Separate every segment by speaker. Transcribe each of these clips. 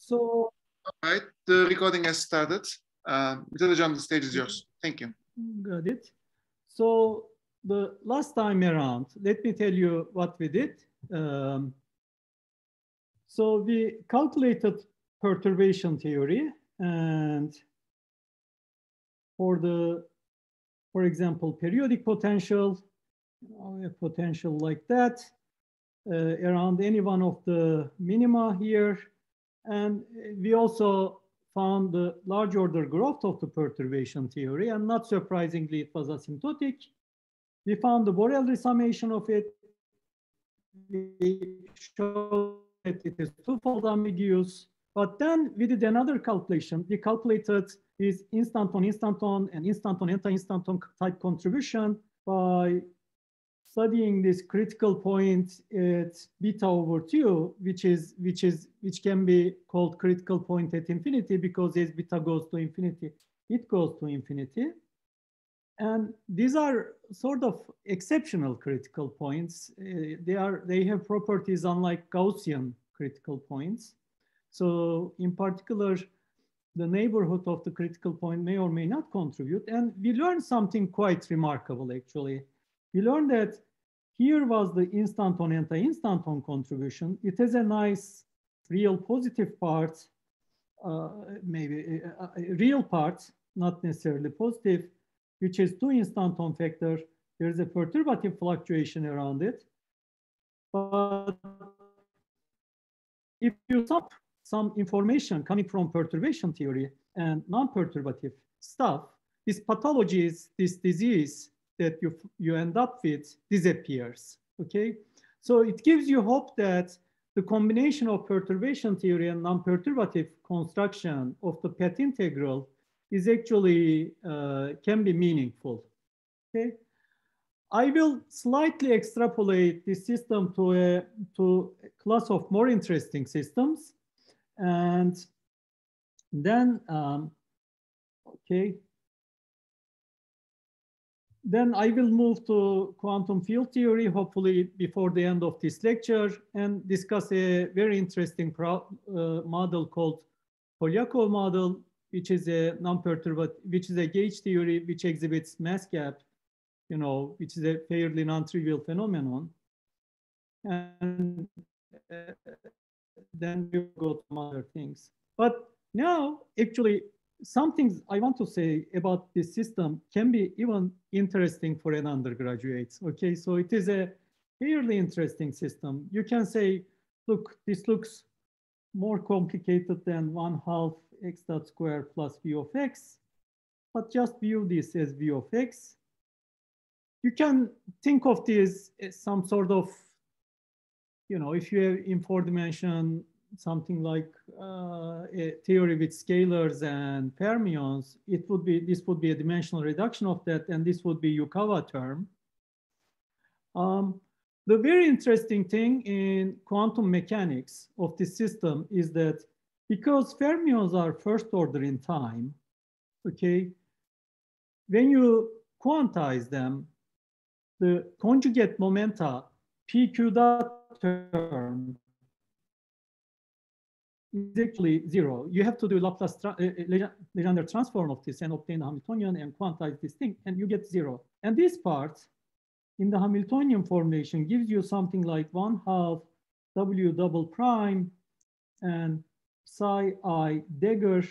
Speaker 1: So,
Speaker 2: all right, the recording has started. Mithat Hocam, the stage is yours. Thank you.
Speaker 1: Got it. So the last time around, let me tell you what we did. So we calculated perturbation theory, and for example, periodic potential, a potential like that, around any one of the minima here. And we also found the large order growth of the perturbation theory, and not surprisingly, it was asymptotic. We found the Borel resummation of it. We showed that it is twofold ambiguous. But then we did another calculation. We calculated this instanton and instanton anti-instanton type contribution by studying this critical point at beta over 2, which can be called critical point at infinity, because as beta goes to infinity, it goes to infinity. And these are sort of exceptional critical points. They have properties unlike Gaussian critical points. So in particular, the neighborhood of the critical point may or may not contribute. And we learned something quite remarkable, actually. We learned that here was the instanton anti-instanton contribution. It has a nice real positive part, maybe a real part, not necessarily positive, which is 2 instanton factor. There's a perturbative fluctuation around it. But if you sum some information coming from perturbation theory and non-perturbative stuff, this pathologies, this disease that you end up with disappears, okay? So it gives you hope that the combination of perturbation theory and non-perturbative construction of the path integral is actually, can be meaningful, okay? I will slightly extrapolate this system to a class of more interesting systems. And then, okay. Then I will move to quantum field theory, hopefully before the end of this lecture, and discuss a very interesting model called Polyakov model, which is a non-perturbative, which is a gauge theory which exhibits mass gap, you know, which is a fairly non-trivial phenomenon. And then we'll go to other things. But now, actually, some things I want to say about this system can be even interesting for an undergraduate. Okay, so it is a fairly interesting system. You can say, look, this looks more complicated than 1/2 x dot square plus v of x, but just view this as v of x. You can think of this as some sort of, you know, if you have in 4 dimension, something like a theory with scalars and fermions, this would be a dimensional reduction of that, and this would be Yukawa term. The very interesting thing in quantum mechanics of this system is that because fermions are first order in time, okay, when you quantize them, the conjugate momenta PQ dot term is actually 0. You have to do Laplace Legendre transform of this and obtain the Hamiltonian and quantize this thing, and you get 0. And this part in the Hamiltonian formulation gives you something like 1/2 W double prime and psi I dagger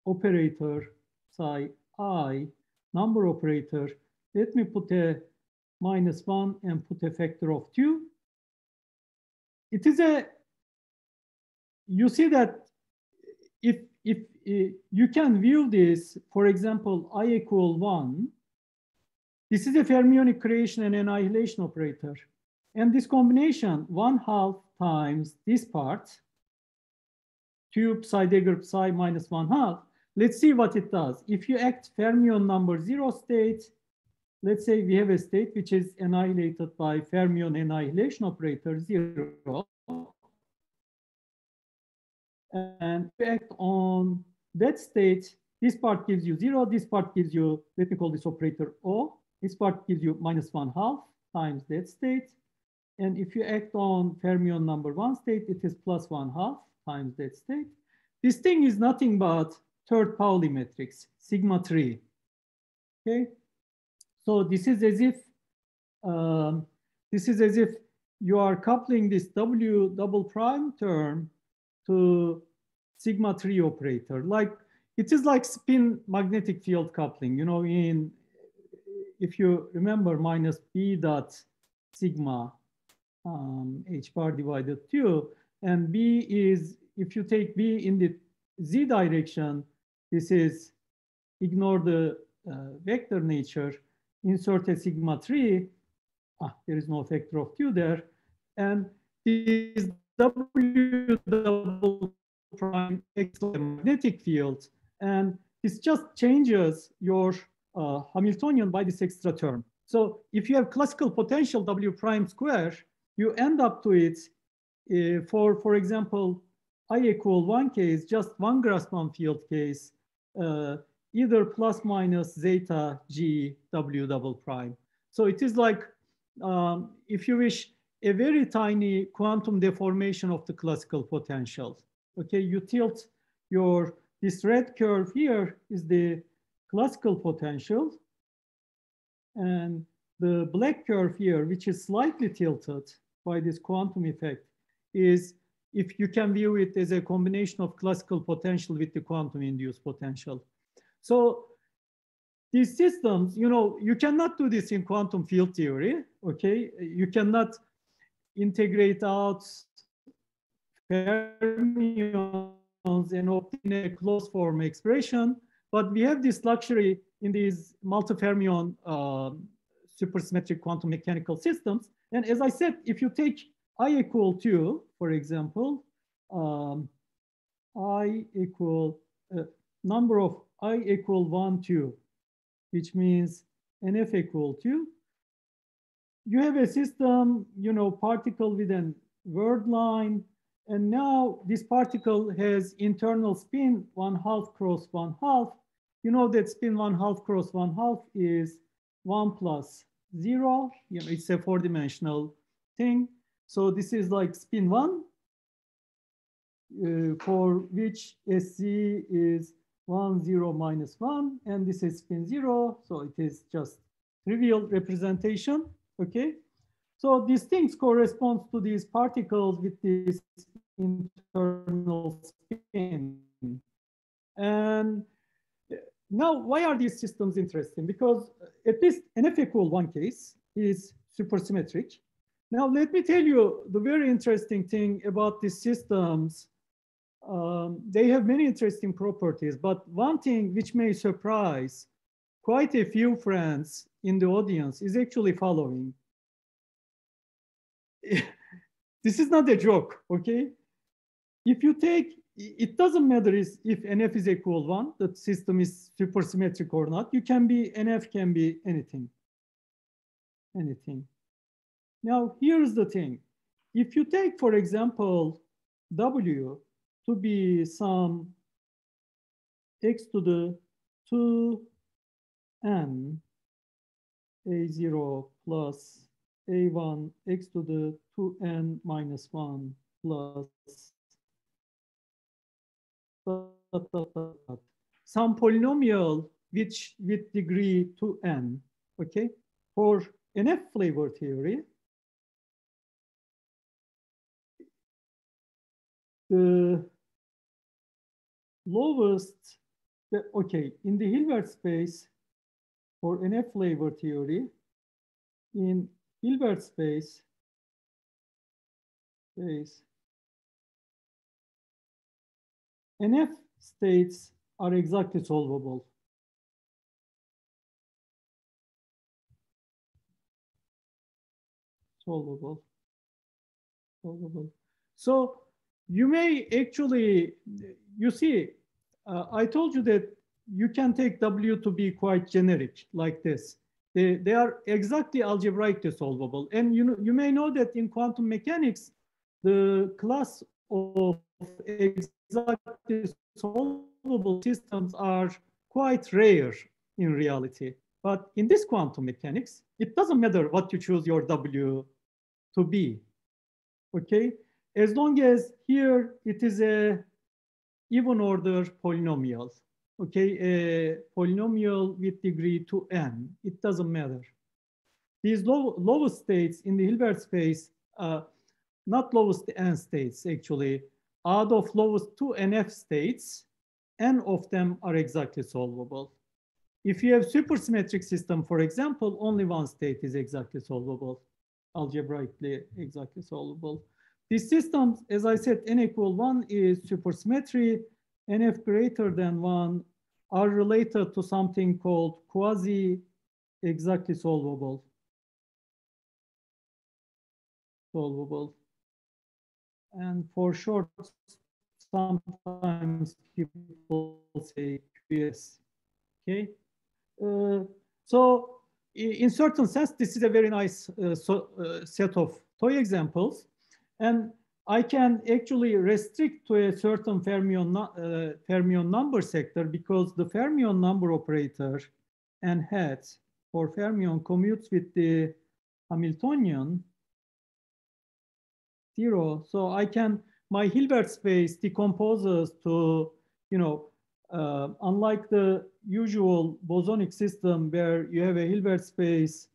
Speaker 1: operator, psi I number operator. Let me put a -1 and put a factor of 2. It is a, you see that if you can view this, for example, I equal 1, this is a fermionic creation and annihilation operator. And this combination, 1/2 times this part, 2 psi dagger psi minus 1/2, let's see what it does. If you act fermion number 0 state, let's say we have a state which is annihilated by fermion annihilation operator 0. And you act on that state, this part gives you 0, this part gives you, let me call this operator O, this part gives you -1/2 times that state. And if you act on fermion number 1 state, it is +1/2 times that state. this thing is nothing but third Pauli matrix, sigma 3. Okay, so this is as if you are coupling this W double prime term to sigma 3 operator. Like it is like spin magnetic field coupling, you know, if you remember minus B dot sigma H bar divided 2, and B is, if you take B in the Z direction, this is, ignore the vector nature, insert a sigma 3, there is no factor of 2 there, and this W double prime X magnetic field, and this just changes your Hamiltonian by this extra term. So if you have classical potential W prime square, you end up to it for example, I equal 1 case, just one Grassmann field case, either plus minus zeta G W double prime. So it is like, if you wish, a very tiny quantum deformation of the classical potential. Okay, you tilt this red curve here is the classical potential, and the black curve here, which is slightly tilted by this quantum effect, is, if you can view it as a combination of classical potential with the quantum induced potential. So these systems, you know, you cannot do this in quantum field theory, okay? You cannot integrate out fermions and obtain a closed form expression, but we have this luxury in these multi-fermion supersymmetric quantum mechanical systems. And as I said, if you take I equal 2, for example, I equal number of I equal 1, 2, which means NF equal 2. You have a system, you know, particle with an word line, and now this particle has internal spin 1/2 cross 1/2. You know that spin 1/2 cross 1/2 is 1 plus 0. You know, it's a 4-dimensional thing. So this is like spin 1, for which SC is 1, 0, minus 1, and this is spin 0. So it is just trivial representation, okay? So these things correspond to these particles with this internal spin. And now, why are these systems interesting? Because at least NF equal 1 case is supersymmetric. Now, let me tell you the very interesting thing about these systems. They have many interesting properties, but one thing which may surprise quite a few friends in the audience is actually following. This is not a joke, okay? If you take, it doesn't matter if NF is equal 1, the system is supersymmetric or not. You can be, NF can be anything, anything. Now, here's the thing. If you take, for example, W to be some x to the 2n A0 plus A1 x to the 2n minus 1 plus some polynomial which with degree 2n, okay? For NF flavor theory, the lowest, okay, in the Hilbert space for NF flavor theory, in Hilbert space, NF states are exactly solvable. Solvable. So you may actually, you see, I told you that you can take W to be quite generic like this. They are exactly algebraically solvable. And you may know that in quantum mechanics, the class of exactly solvable systems are quite rare in reality. But in this quantum mechanics, it doesn't matter what you choose your W to be, okay? As long as here it is a even order polynomial. Okay, a polynomial with degree to n, it doesn't matter. These lowest states in the Hilbert space, not lowest n states actually, out of lowest two NF states, n of them are exactly solvable. If you have supersymmetric system, for example, only one state is exactly solvable, algebraically exactly solvable. These systems, as I said, n equal 1 is supersymmetry, nf greater than 1 are related to something called quasi exactly solvable. And for short, sometimes people say QS. Okay. So in certain sense, this is a very nice set of toy examples. And I can actually restrict to a certain fermion number sector because the fermion number operator and hat for fermion commutes with the Hamiltonian 0. So I can, my Hilbert space decomposes to, you know, unlike the usual bosonic system where you have a Hilbert space,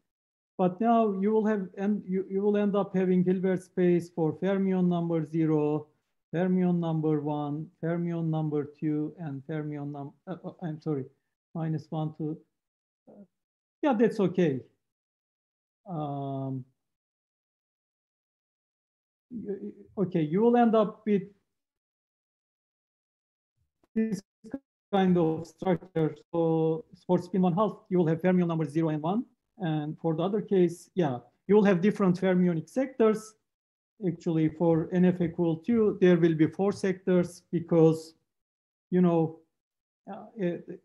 Speaker 1: but now you will have, and you will end up having Hilbert space for fermion number 0, fermion number 1, fermion number 2, and fermion number, I'm sorry, -1, 2. Yeah, that's okay. Okay, you will end up with this kind of structure. So for spin 1/2, you will have fermion numbers 0 and 1. And for the other case, yeah, you will have different fermionic sectors. Actually, for NF equal 2, there will be 4 sectors because, you know,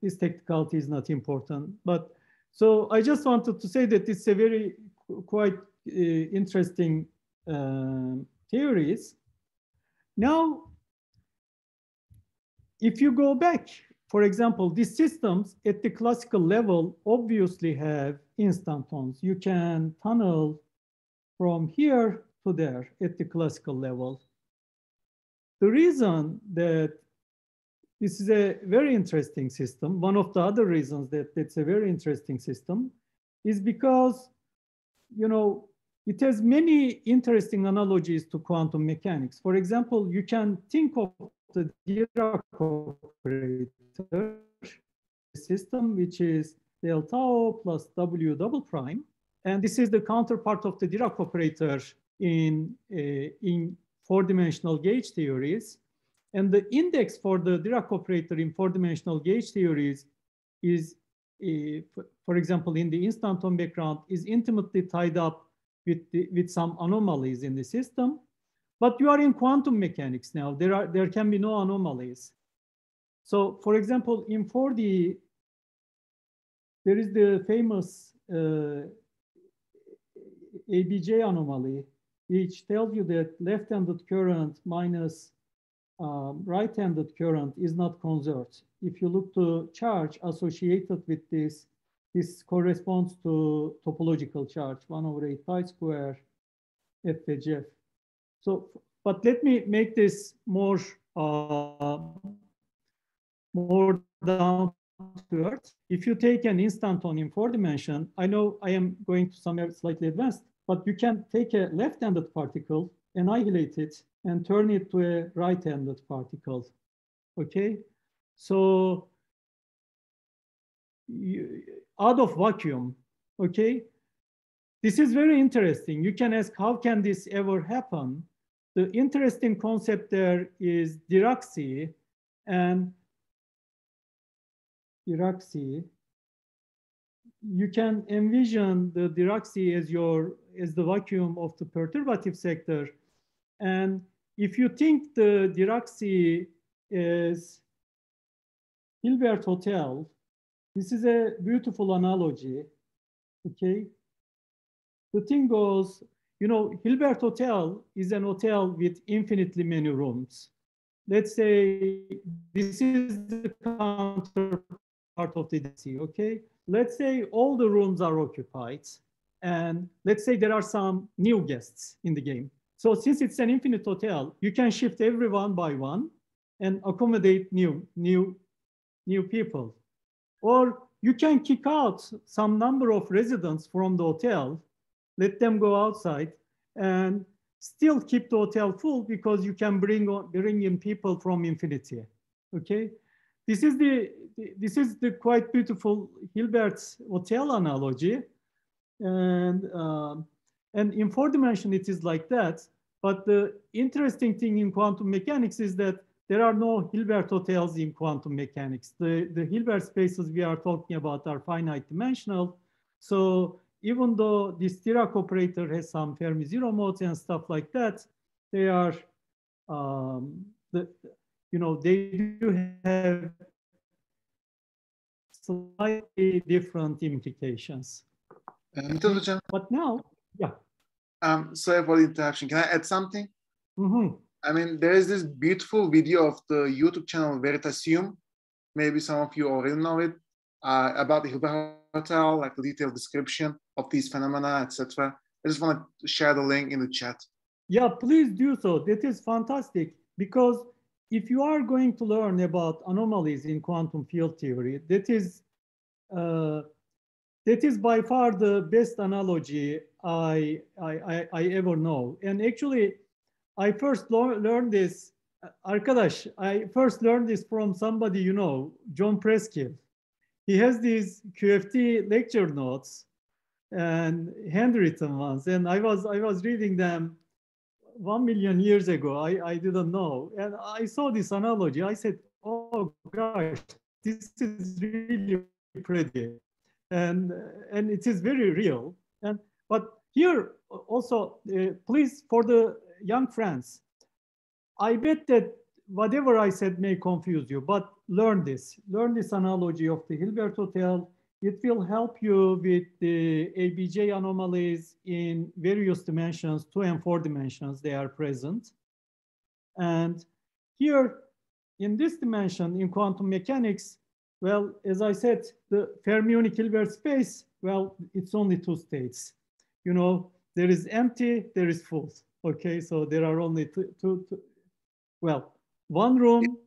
Speaker 1: this technicality is not important. But so I just wanted to say that it's a very quite interesting theories. Now, if you go back, for example, these systems at the classical level obviously have instantons. You can tunnel from here to there at the classical level. The reason that this is a very interesting system, one of the other reasons that it's a very interesting system is because, you know, it has many interesting analogies to quantum mechanics. For example, you can think of the Dirac operator system, which is del tau plus W double prime. And this is the counterpart of the Dirac operator in 4-dimensional gauge theories. And the index for the Dirac operator in 4-dimensional gauge theories is, for example, in the instanton background, is intimately tied up with some anomalies in the system. But you are in quantum mechanics now. There can be no anomalies. So, for example, in 4D, there is the famous ABJ anomaly, which tells you that left-handed current minus right-handed current is not conserved. If you look to charge associated with this, this corresponds to topological charge, 1/8 pi square FHF. So, but let me make this more down to earth. If you take an instanton in 4 dimension, I know I am going to somewhere slightly advanced, but you can take a left-handed particle, annihilate it, and turn it to a right-handed particle. Okay, so out of vacuum. Okay, this is very interesting. You can ask, how can this ever happen? The interesting concept there is Dirac, and Dirac, you can envision the Dirac as the vacuum of the perturbative sector. And if you think the Dirac is Hilbert Hotel, this is a beautiful analogy. Okay, the thing goes, you know, Hilbert Hotel is an hotel with infinitely many rooms. Let's say this is the counterpart of the DC, okay? Let's say all the rooms are occupied, and let's say there are some new guests in the game. So since it's an infinite hotel, you can shift everyone by one, and accommodate new people. Or you can kick out some number of residents from the hotel, let them go outside, and still keep the hotel full because you can bring in people from infinity. Okay, this is the quite beautiful Hilbert's hotel analogy, and in four dimension it is like that. But the interesting thing in quantum mechanics is that there are no Hilbert hotels in quantum mechanics. The Hilbert spaces we are talking about are finite dimensional. So even though this Dirac operator has some Fermi zero modes and stuff like that, they are, they do have slightly different implications.
Speaker 2: Mithat Hocam,
Speaker 1: But now, yeah.
Speaker 2: Sorry for the interruption. Can I add something?
Speaker 1: Mm-hmm.
Speaker 2: I mean, there is this beautiful video of the YouTube channel Veritasium. Maybe some of you already know it, about the Hilbert Hotel, like a detailed description of these phenomena, etc. I just want to share the link in the chat.
Speaker 1: Yeah, please do so. That is fantastic, because if you are going to learn about anomalies in quantum field theory, that is by far the best analogy I ever know. And actually, I first learned this, arkadaş, I first learned this from somebody you know, John Preskill. He has these QFT lecture notes and handwritten ones, and I was reading them 1 million years ago. I didn't know, and I saw this analogy. I said, "Oh gosh, this is really pretty," and it is very real. And but here also, please, for the young friends, I bet that whatever I said may confuse you, but learn this analogy of the Hilbert Hotel. It will help you with the ABJ anomalies in various dimensions, 2 and 4 dimensions, they are present. And here in this dimension, in quantum mechanics, well, as I said, the fermionic Hilbert space, well, it's only 2 states. You know, there is empty, there is full. Okay, so there are only two well, one room.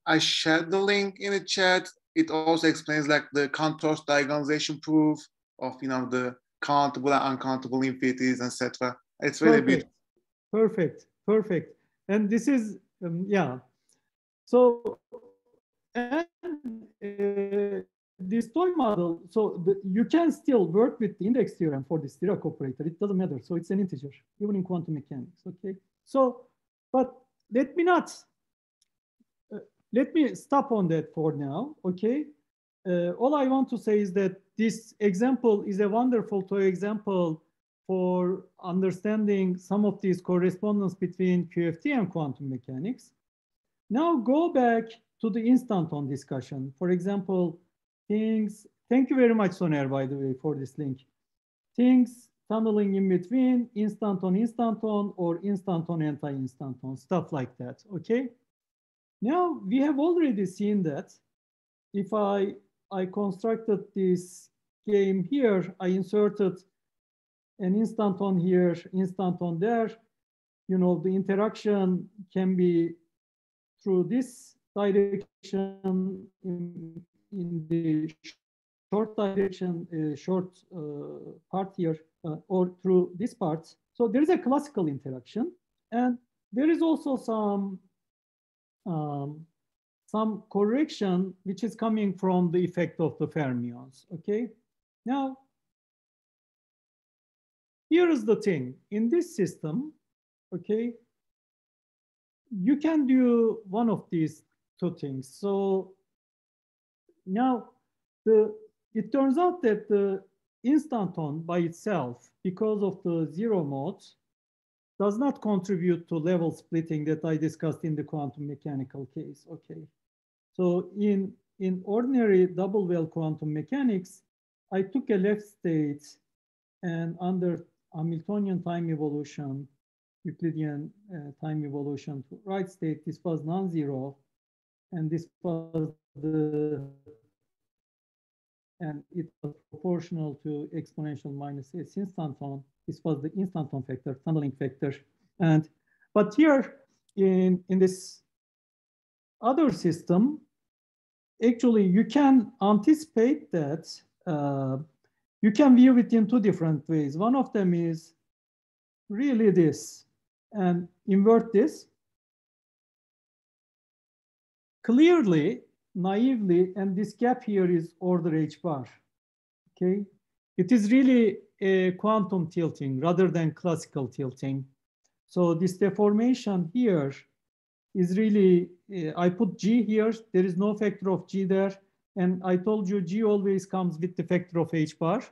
Speaker 2: I shared the link in the chat. It also explains like the Cantor's diagonalization proof of the countable and uncountable infinities, etc. It's really beautiful.
Speaker 1: Perfect. And this is yeah. So and this toy model, so you can still work with the index theorem for this Dirac operator. It doesn't matter. So it's an integer, even in quantum mechanics. Okay. So, but let me stop on that for now. Okay. All I want to say is that this example is a wonderful toy example for understanding some of these correspondence between QFT and quantum mechanics. Now go back to the instanton discussion. For example, things, thank you very much, Soner, by the way, for this link. Things tunneling in between instanton, or instanton, anti-instanton, stuff like that, okay? Now, we have already seen that if I constructed this game here, I inserted an instanton here, instanton there, the interaction can be through this direction in the short direction, short part here, or through this part. So there is a classical interaction, and there is also some correction which is coming from the effect of the fermions. Okay, now here is the thing in this system. Okay, you can do one of these two things. So now it turns out that the instanton by itself, because of the zero mode, does not contribute to level splitting that I discussed in the quantum mechanical case. Okay, so in ordinary double well quantum mechanics, I took a left state, and under Hamiltonian time evolution, Euclidean time evolution to right state, this was non-zero, and this was and it was proportional to exponential minus s instanton. This was the instanton factor, tunneling factor. But here in this other system, actually you can anticipate that. You can view it in two different ways. One of them is really this, and invert this. Clearly, naively, and this gap here is order h bar, okay? It is really a quantum tilting rather than classical tilting. So this deformation here is really, I put G here, there is no factor of G there, and I told you G always comes with the factor of H bar.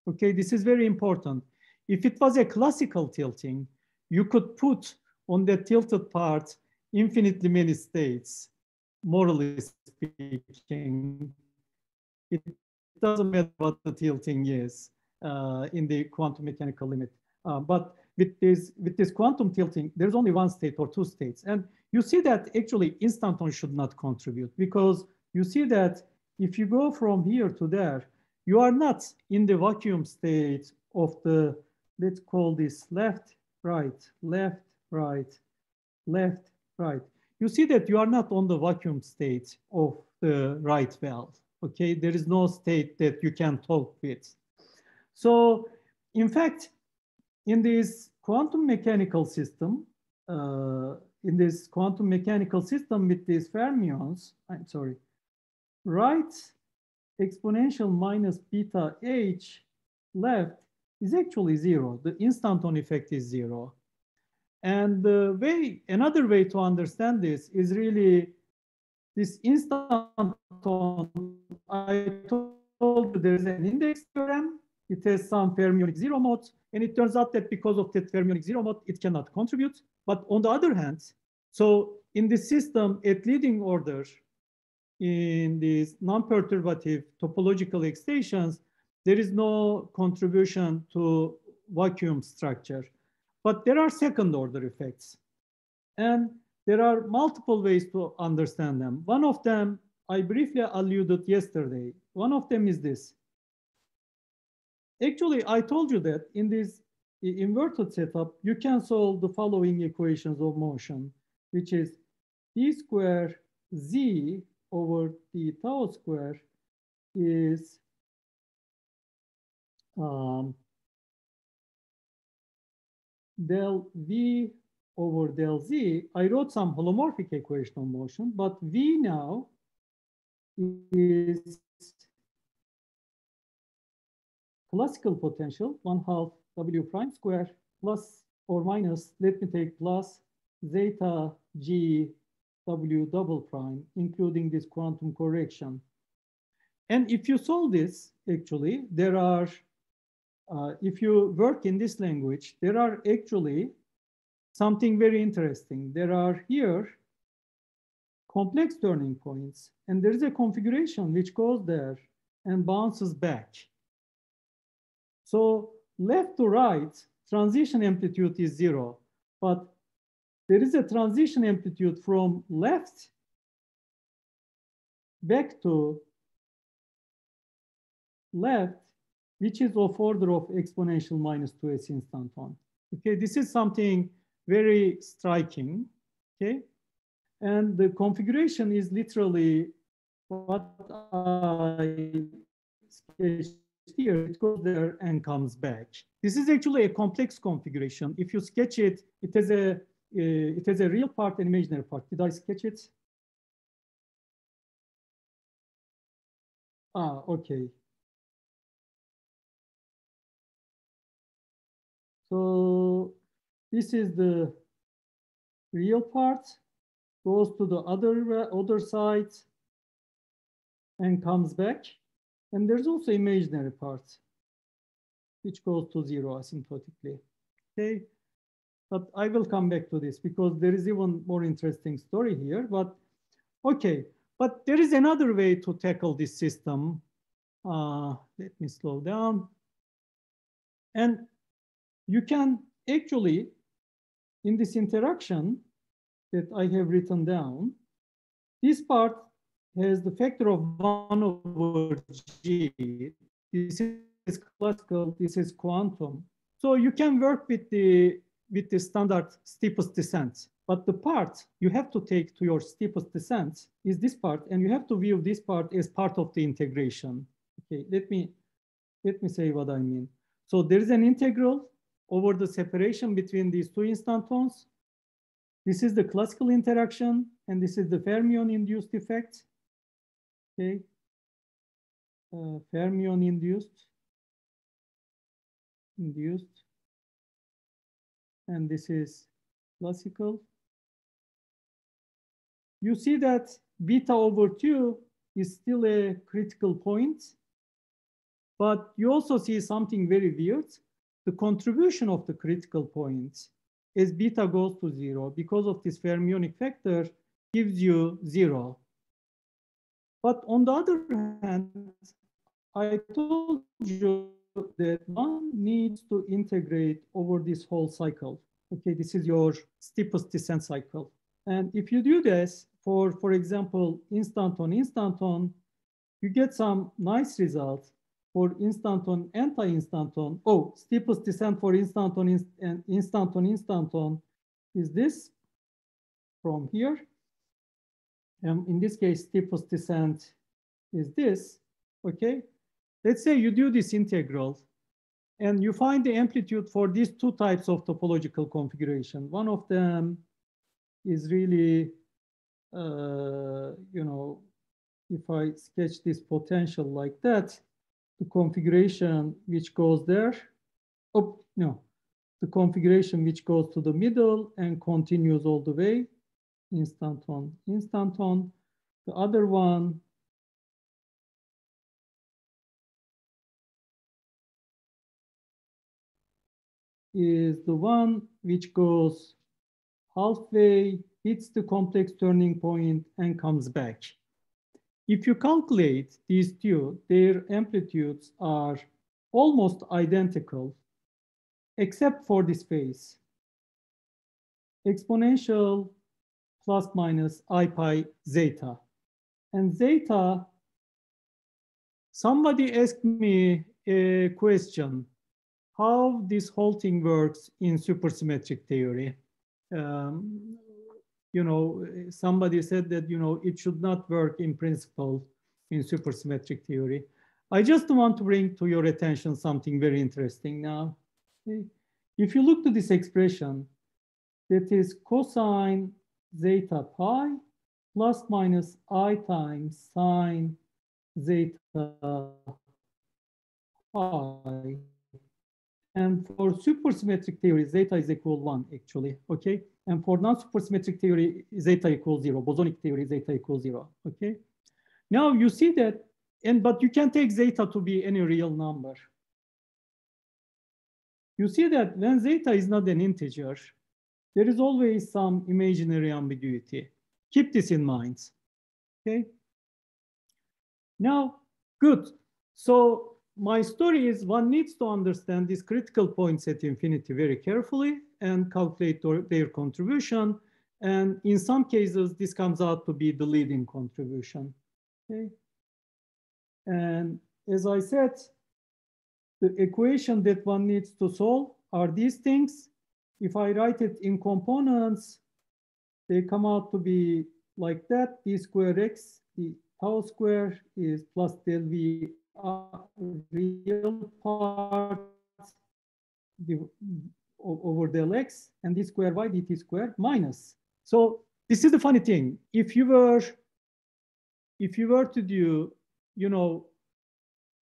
Speaker 1: Okay, this is very important. If it was a classical tilting, you could put on the tilted part infinitely many states, morally speaking. It doesn't matter what the tilting is in the quantum mechanical limit. But with this quantum tilting, there's only one state or two states. And you see that actually instanton should not contribute, because you see that if you go from here to there, you are not in the vacuum state of the, let's call this left, right, left, right, left, right. You see that you are not on the vacuum state of the right valve. Okay, there is no state that you can talk with. So, in fact, in this quantum mechanical system, with these fermions, I'm sorry, right exponential minus beta h left is actually zero. The instanton effect is zero. And another way to understand this is really this instanton. I told you there's an index theorem. It has some fermionic zero mode, and it turns out that because of that fermionic zero mode, it cannot contribute. But on the other hand, so in the system at leading order, in these non-perturbative topological extensions, there is no contribution to vacuum structure. But there are second order effects. And there are multiple ways to understand them. One of them, I briefly alluded yesterday. One of them is this. Actually, I told you that in this inverted setup, you can solve the following equations of motion, which is d square z over d tau square is del v over del z. I wrote some holomorphic equation of motion, but v now is classical potential, 1/2 w prime square plus or minus, let me take plus zeta g w double prime, including this quantum correction. And if you solve this, actually, there are, if you work in this language, there are actually something very interesting. There are here complex turning points, and there is a configuration which goes there and bounces back. So left to right, transition amplitude is zero, but there is a transition amplitude from left back to left, which is of order of exponential minus 2s instanton. Okay, this is something very striking, okay? And the configuration is literally what I sketched here. It goes there and comes back. This is actually a complex configuration. If you sketch it, it has a real part and imaginary part. Did I sketch it? Ah, okay. So this is the real part, goes to the other side and comes back. And there's also imaginary part, which goes to zero asymptotically. Okay, but I will come back to this because there is even more interesting story here. But okay, but there is another way to tackle this system. Let me slow down. And you can actually, in this interaction that I have written down, this part has the factor of 1 over g. This is classical, this is quantum. So you can work with the standard steepest descent. But the part you have to take to your steepest descent is this part, and you have to view this part as part of the integration. Okay, let me say what I mean. So there is an integral over the separation between these two instantons. This is the classical interaction, and this is the fermion-induced effect. Okay, fermion-induced, and this is classical. You see that beta over 2 is still a critical point, but you also see something very weird. The contribution of the critical point as beta goes to 0 because of this fermionic factor gives you 0. But on the other hand, I told you that one needs to integrate over this whole cycle. Okay, this is your steepest descent cycle. And if you do this for example, instanton, you get some nice results for instanton, anti-instanton. Oh, steepest descent for instanton and instanton is this from here. And in this case, steepest descent is this, okay? Let's say you do this integral and you find the amplitude for these two types of topological configuration. One of them is really, you know, if I sketch this potential like that, the configuration which goes there, oh, no, the configuration which goes to the middle and continues all the way, instanton. The other one is the one which goes halfway, hits the complex turning point, and comes back. If you calculate these two, their amplitudes are almost identical, except for this phase. Exponential plus minus I pi zeta. And zeta, somebody asked me a question, how this whole thing works in supersymmetric theory. You know, somebody said that, you know, it should not work in principle in supersymmetric theory. I just want to bring to your attention something very interesting now. Okay. If you look to this expression, that is cosine zeta pi plus minus I times sine zeta pi. And for supersymmetric theory, zeta is equal 1, actually, okay? And for non-supersymmetric theory, zeta equals 0. Bosonic theory, zeta equals 0, okay? Now you see that, but you can take zeta to be any real number. You see that when zeta is not an integer, there is always some imaginary ambiguity. Keep this in mind, okay? Now, good. So my story is one needs to understand these critical points at infinity very carefully and calculate their contribution. And in some cases, this comes out to be the leading contribution. Okay. And as I said, the equation that one needs to solve are these things. If I write it in components, they come out to be like that. D square x, the tau square is plus del v real part over del x, and d square y dt squared minus. So this is the funny thing. If you were to do, you know,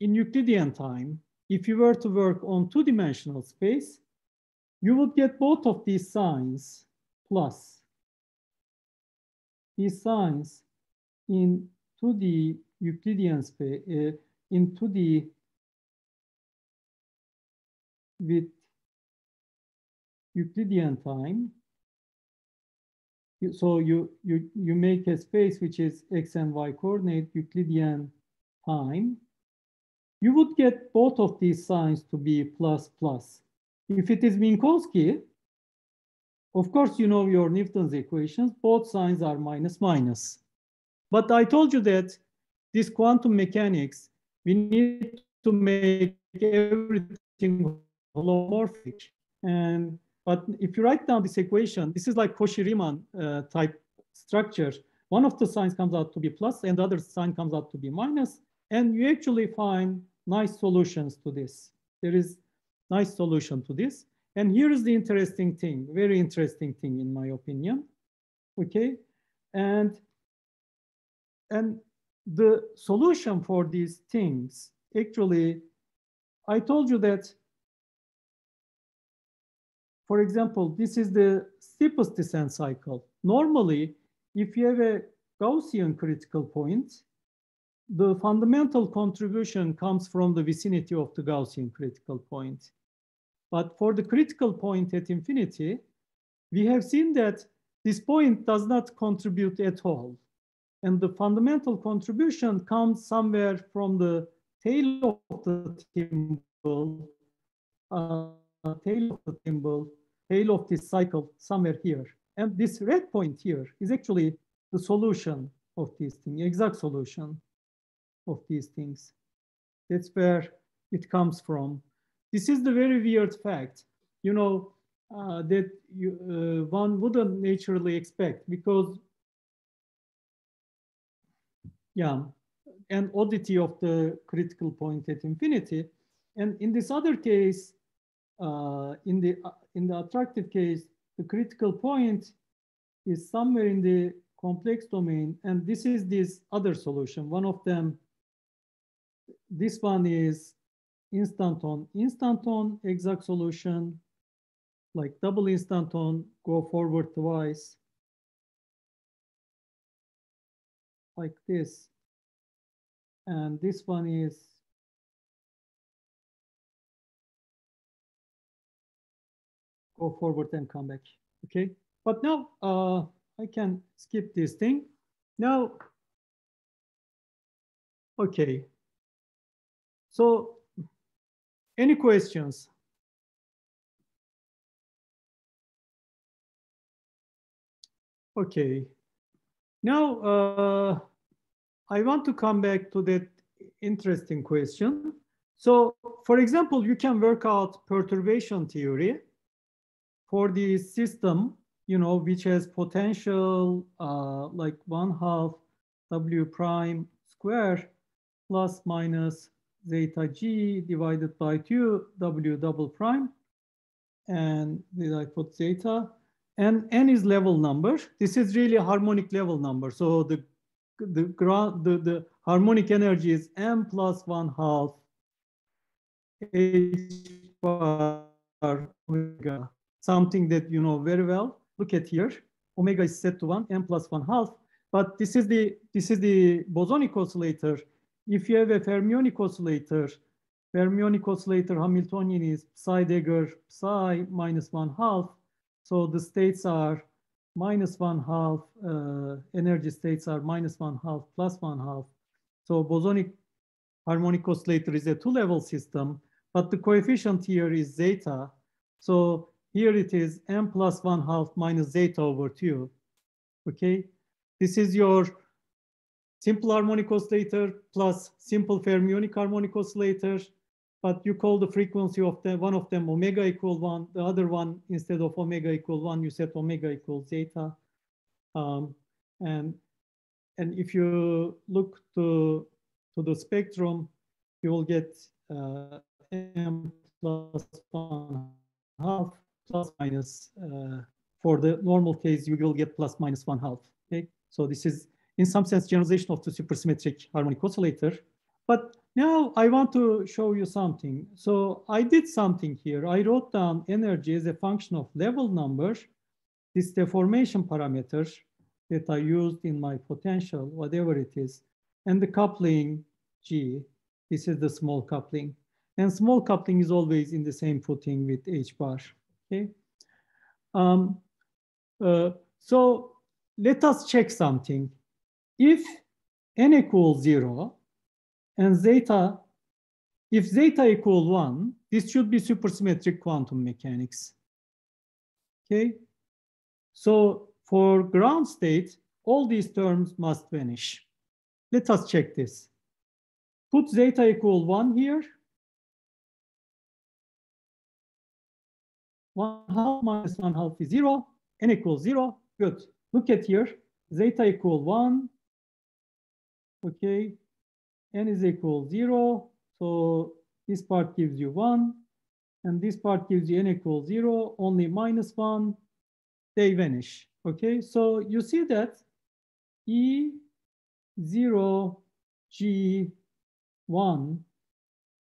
Speaker 1: in Euclidean time, if you were to work on two-dimensional space, you would get both of these signs plus these signs in 2D Euclidean space, in 2D with Euclidean time. So you make a space which is x and y coordinate Euclidean time. You would get both of these signs to be plus plus. If it is Minkowski, of course, you know your Newton's equations, both signs are minus minus. But I told you that this quantum mechanics, we need to make everything holomorphic. And But if you write down this equation, this is like Cauchy-Riemann type structure. One of the signs comes out to be plus and the other sign comes out to be minus. And you actually find nice solutions to this. There is nice solution to this. And here is the interesting thing, very interesting thing in my opinion. Okay. And the solution for these things, actually, I told you that, for example, this is the steepest descent cycle. Normally, if you have a Gaussian critical point, the fundamental contribution comes from the vicinity of the Gaussian critical point. But for the critical point at infinity, we have seen that this point does not contribute at all. And the fundamental contribution comes somewhere from the tail of the thimble, tail of this cycle somewhere here. And this red point here is actually the solution of these things, exact solution of these things. That's where it comes from. This is the very weird fact, you know, that one wouldn't naturally expect, because yeah, an oddity of the critical point at infinity. And in this other case, in the attractive case, the critical point is somewhere in the complex domain, and this is this other solution. One of them, this one is instanton exact solution, like double instanton, go forward twice, like this. And this one is go forward and come back, okay? But now I can skip this thing. Now, okay. So, any questions? Okay. Now, I want to come back to that interesting question. So, for example, you can work out perturbation theory for the system, you know, which has potential like 1/2 W prime square plus minus zeta G divided by 2 W double prime. And did I put zeta? And N is level number. This is really a harmonic level number. So the harmonic energy is M plus 1/2 H bar omega, something that you know very well. Look at here, omega is set to 1, M plus 1/2. But this is the bosonic oscillator. If you have a fermionic oscillator Hamiltonian is psi dagger psi minus 1/2. So the states are minus 1/2, energy states are minus 1/2 plus 1/2. So bosonic harmonic oscillator is a two-level system, but the coefficient here is zeta. So here it is M plus 1/2 minus zeta over 2. Okay, this is your simple harmonic oscillator plus simple fermionic harmonic oscillator, but you call the frequency of one of them omega equal 1, the other one, instead of omega equal 1, you set omega equals zeta. And if you look to the spectrum, you will get M plus 1/2 plus minus. For the normal case, you will get plus minus 1/2. Okay, so this is in some sense generalization of the supersymmetric harmonic oscillator. But now I want to show you something. So I did something here. I wrote down energy as a function of level number, this deformation parameter that I used in my potential, whatever it is, and the coupling G. This is the small coupling. And small coupling is always in the same footing with H bar. Okay. So let us check something. If N equals 0 and zeta, if zeta equals 1, this should be supersymmetric quantum mechanics. Okay. So for ground state, all these terms must vanish. Let us check this. Put zeta equal 1 here. 1/2 minus 1/2 is 0. N equals 0. Good. Look at here. Zeta equal 1. Okay. N is equal 0. So this part gives you 1. And this part gives you N equals 0. Only minus 1. They vanish. Okay. So you see that E0G1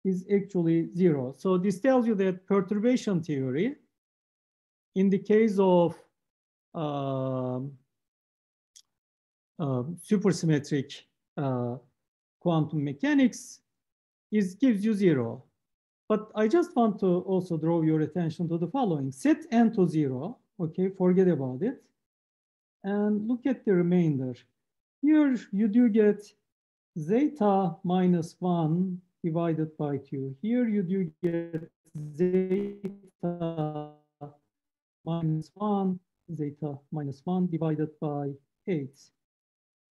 Speaker 1: is actually 0. So this tells you that perturbation theory, in the case of supersymmetric quantum mechanics, gives you 0. But I just want to also draw your attention to the following. Set N to 0. Okay, forget about it. And look at the remainder. Here you do get zeta minus 1 divided by 2. Here you do get zeta minus 1, zeta minus 1 divided by 8.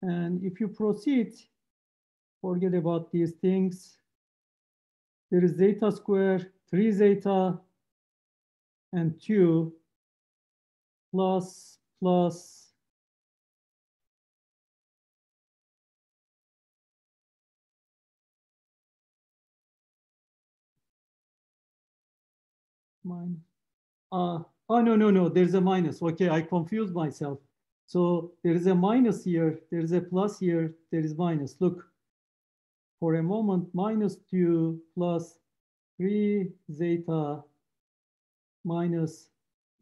Speaker 1: And if you proceed, forget about these things. There is zeta square, 3 zeta, and 2 plus minus. Oh, no, there's a minus. Okay, I confused myself. So there is a minus here, there is a plus here, there is minus. Look, for a moment, minus 2 plus 3 zeta minus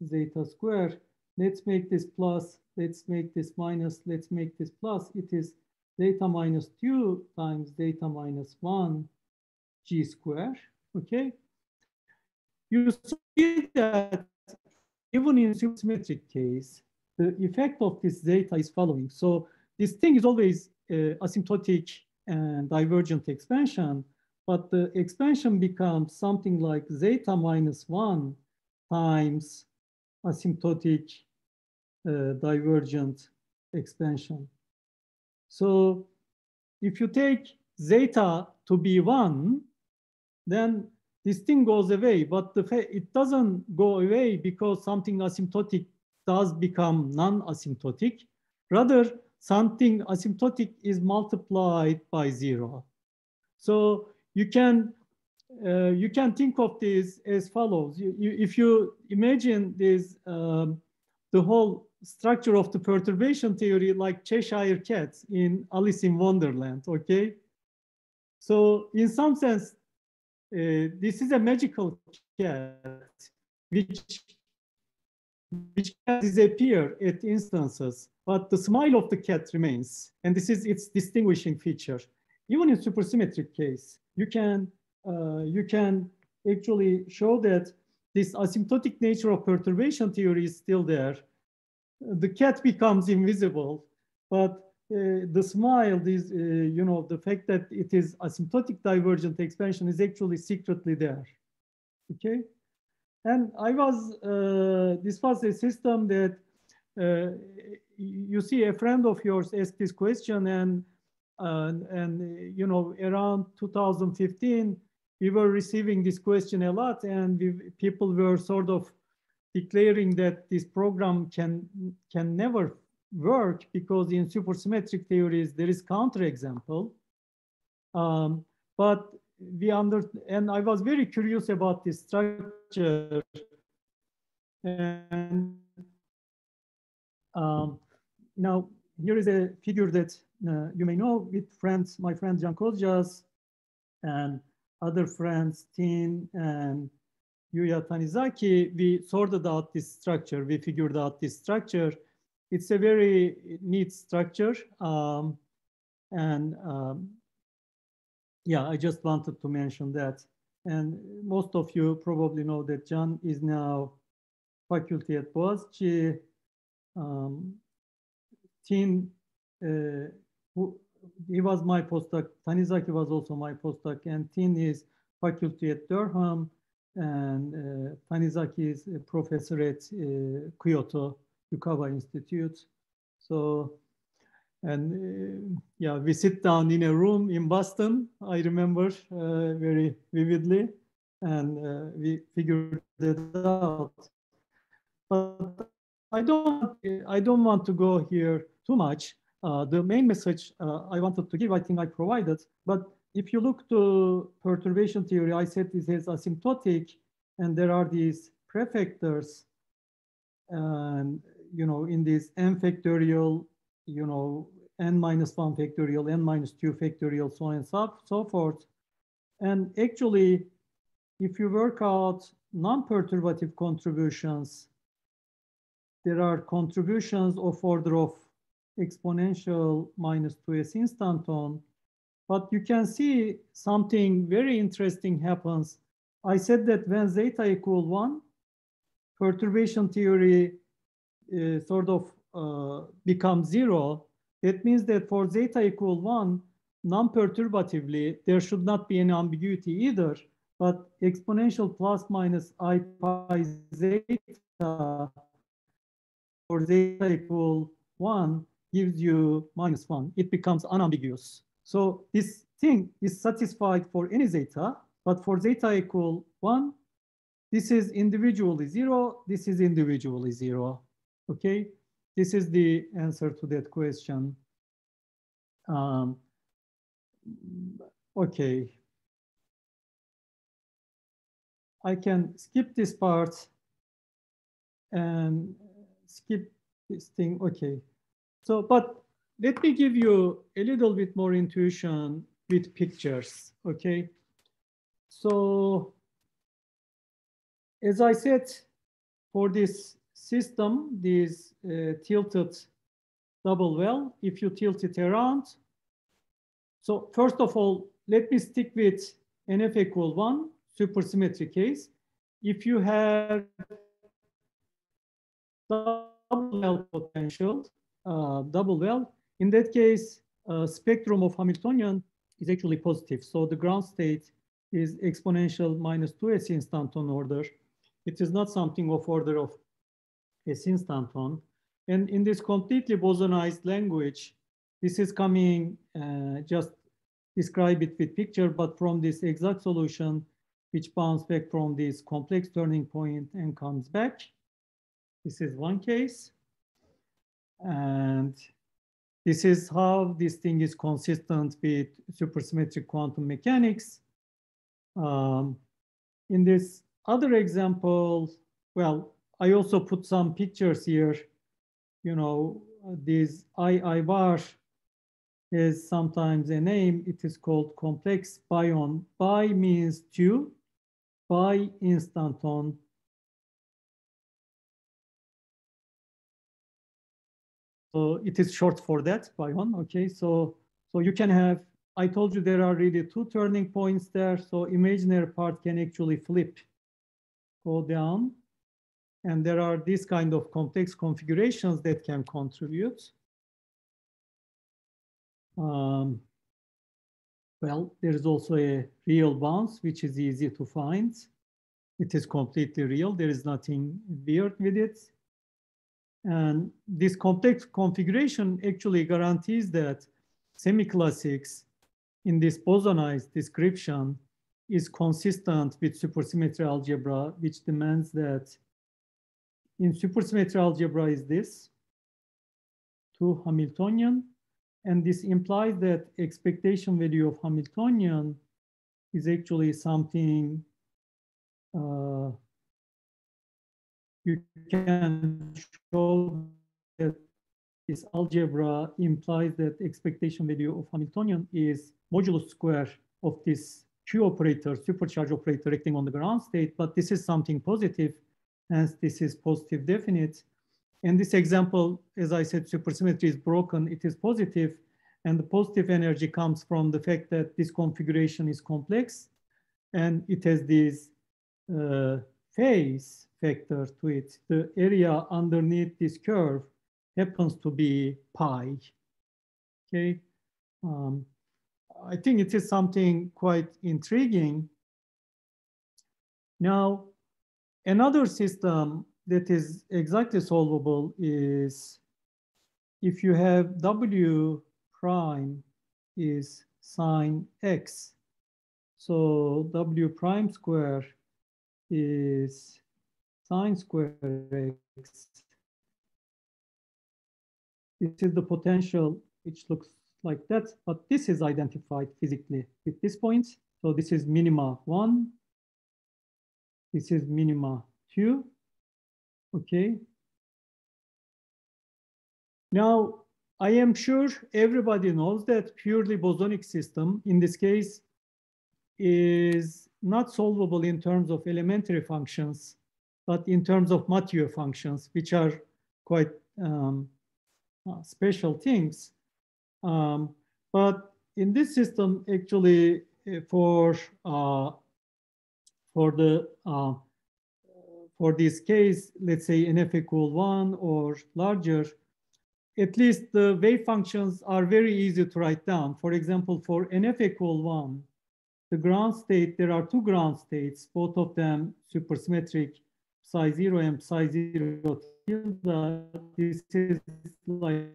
Speaker 1: zeta square. Let's make this plus, let's make this minus, let's make this plus. It is zeta minus 2 times zeta minus 1 g square, okay? You see that even in supersymmetric case, the effect of this zeta is following. So this thing is always asymptotic and divergent expansion, but the expansion becomes something like zeta minus 1 times asymptotic divergent expansion. So if you take zeta to be 1, then this thing goes away, but it doesn't go away because something asymptotic does become non-asymptotic. Rather, something asymptotic is multiplied by 0. So you can think of this as follows. If you imagine this, the whole structure of the perturbation theory like Cheshire cats in Alice in Wonderland, okay? So in some sense, this is a magical cat which can disappear at instances, but the smile of the cat remains. And this is its distinguishing feature. Even in supersymmetric case, you can actually show that this asymptotic nature of perturbation theory is still there. The cat becomes invisible, but the smile, the fact that it is asymptotic divergent expansion is actually secretly there, okay? And this was a system that, you see, a friend of yours asked this question, and around 2015, we were receiving this question a lot, and people were sort of declaring that this program can never work because in supersymmetric theories there is counterexample. But and I was very curious about this structure. And now here is a figure that you may know with friends, my friend Jan Kozjas and other friends, Tin and Yuya Tanizaki. We sorted out this structure. We figured out this structure. It's a very neat structure. Yeah, I just wanted to mention that. And most of you probably know that Jan is now faculty at Boğaziçi. Tin, he was my postdoc. Tanizaki was also my postdoc, and Tin is faculty at Durham, and Tanizaki is a professor at Kyoto Yukawa Institute. So, and yeah, we sit down in a room in Boston, I remember very vividly, and we figured it out. But I don't want to go here too much. The main message I wanted to give, I think I provided. But if you look to perturbation theory, I said this is asymptotic, and there are these prefactors, and in this n factorial, n minus 1 factorial, n minus 2 factorial, so on and so forth. And actually, if you work out non-perturbative contributions, there are contributions of order of exponential minus 2s instanton. But you can see something very interesting happens. I said that when zeta equal 1, perturbation theory sort of becomes 0. That means that for zeta equal 1, non-perturbatively, there should not be any ambiguity either. But exponential plus minus I pi zeta for zeta equal 1 gives you minus 1. It becomes unambiguous. So this thing is satisfied for any zeta, but for zeta equal 1, this is individually 0, this is individually 0. Okay, this is the answer to that question. Okay. I can skip this part and skip this thing. Okay. So, but let me give you a little bit more intuition with pictures. Okay. So, as I said, for this system, this tilted double well, if you tilt it around. So first of all, let me stick with NF equal 1, supersymmetry case. If you have double well potential, double well, in that case, spectrum of Hamiltonian is actually positive. So the ground state is exponential minus 2s instanton order. It is not something of order of s instanton. And in this completely bosonized language, this is coming, just describe it with picture, but from this exact solution, which bounces back from this complex turning point and comes back. This is one case. And this is how this thing is consistent with supersymmetric quantum mechanics. In this other example, well, I also put some pictures here. This I bar is sometimes a name. It is called complex bion. Bi means 2, bi instanton. So it is short for that, bion. Okay, so you can have, I told you there are really 2 turning points there. So imaginary part can actually flip, go down. And there are these kind of complex configurations that can contribute. Well, there is also a real bounce, which is easy to find. It is completely real. There is nothing weird with it. And this complex configuration actually guarantees that semi-classics in this bosonized description is consistent with supersymmetry algebra, which demands that in supersymmetry algebra is this 2 Hamiltonian, and this implies that expectation value of Hamiltonian is actually something you can show that this algebra implies that expectation value of Hamiltonian is modulus square of this Q operator, supercharge operator acting on the ground state, but this is something positive. Hence, this is positive definite. In this example, as I said, supersymmetry is broken. It is positive, and the positive energy comes from the fact that this configuration is complex, and it has this phase factor to it. The area underneath this curve happens to be pi. Okay, I think it is something quite intriguing. Now, another system that is exactly solvable is if you have W prime is sine X. So W prime square is sine square x. This is the potential, which looks like that, but this is identified physically with this point. So this is minima 1. This is minima 2. Okay. Now, I am sure everybody knows that purely bosonic system, in this case, is not solvable in terms of elementary functions, but in terms of Mathieu functions, which are quite special things. But in this system, actually, for this case, let's say NF equal 1 or larger, at least the wave functions are very easy to write down. For example, for NF equal 1, the ground state, there are two ground states, both of them supersymmetric, psi 0 and psi 0 tilde. This is like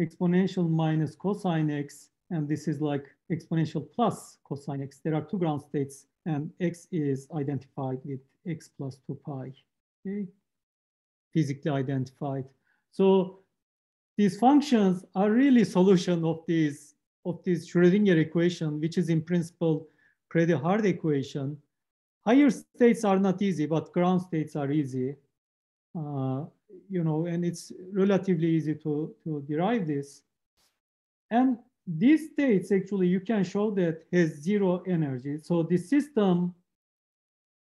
Speaker 1: exponential minus cosine x, and this is like exponential plus cosine x. There are two ground states, and x is identified with x plus 2 pi, okay? Physically identified. So these functions are really solution of this Schrödinger equation, which is in principle pretty hard equation. Higher states are not easy, but ground states are easy. You know, and it's relatively easy to derive this. And these states, actually, you can show that has zero energy. So the system,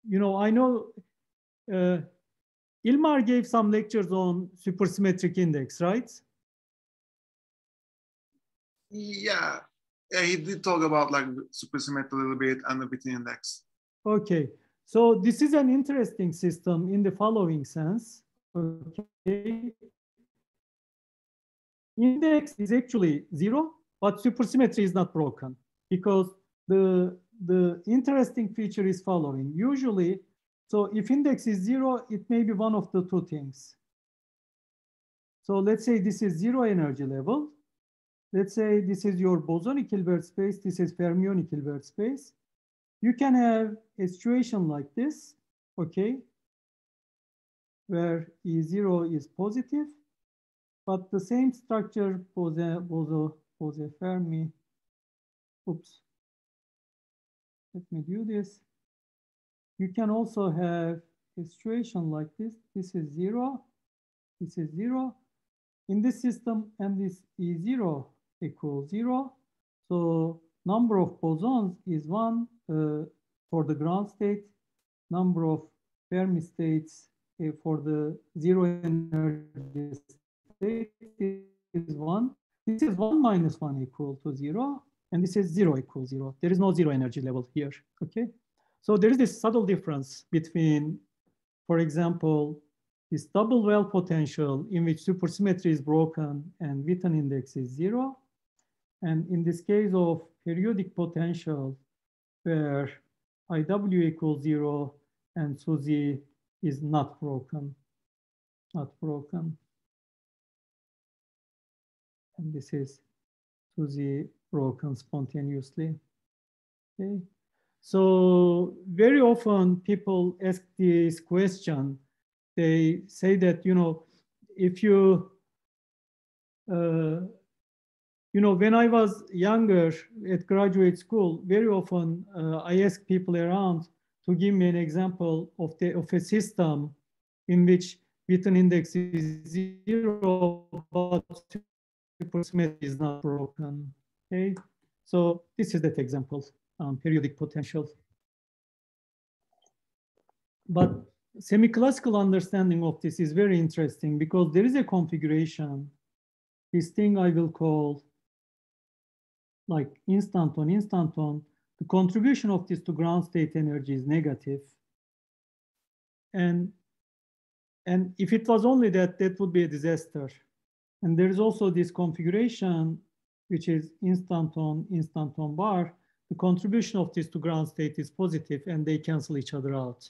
Speaker 1: you know, I know Ilmar gave some lectures on supersymmetric index, right?
Speaker 2: Yeah, he did talk about like supersymmetry a little bit and the Witten index.
Speaker 1: Okay, so this is an interesting system in the following sense. Okay, index is actually 0, but supersymmetry is not broken, because the interesting feature is following. Usually, so if index is 0, it may be one of the two things. So let's say this is 0 energy level. Let's say this is your bosonic Hilbert space. This is fermionic Hilbert space. You can have a situation like this, okay, where E0 is positive, but the same structure Bose-Fermi. Oops. Let me do this. You can also have a situation like this. This is 0. This is 0. In this system, and this E0 equals 0. So number of bosons is 1 for the ground state. Number of Fermi states for the 0 energy state is 1. This is 1 minus 1 equal to 0. And this is 0 equals 0. There is no 0 energy level here, okay? So there is this subtle difference between, for example, this double well potential in which supersymmetry is broken and Witten index is 0. And in this case of periodic potential where IW equals 0 and SUSY is not broken, And this is SUSY broken spontaneously, okay? So very often people ask this question. They say that, you know, if you, you know, when I was younger at graduate school, very often I ask people around to give me an example of a system in which Witten index is 0, but supersymmetry is not broken. Okay, so this is that example, periodic potential. But semi-classical understanding of this is very interesting because there is a configuration, this thing I will call like instanton. The contribution of this to ground state energy is negative. And if it was only that, that would be a disaster. And there is also this configuration, which is instanton bar. The contribution of this to ground state is positive and they cancel each other out.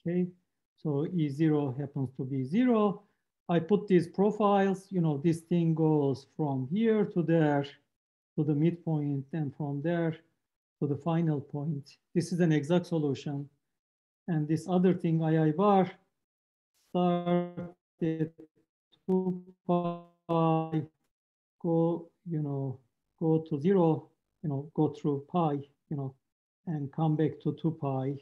Speaker 1: Okay, so E0 happens to be 0. I put these profiles, you know, this thing goes from here to there, to the midpoint, and from there to the final point. This is an exact solution. And this other thing, II bar, start at 2 pi, go, go to 0, go through pi, and come back to 2 pi,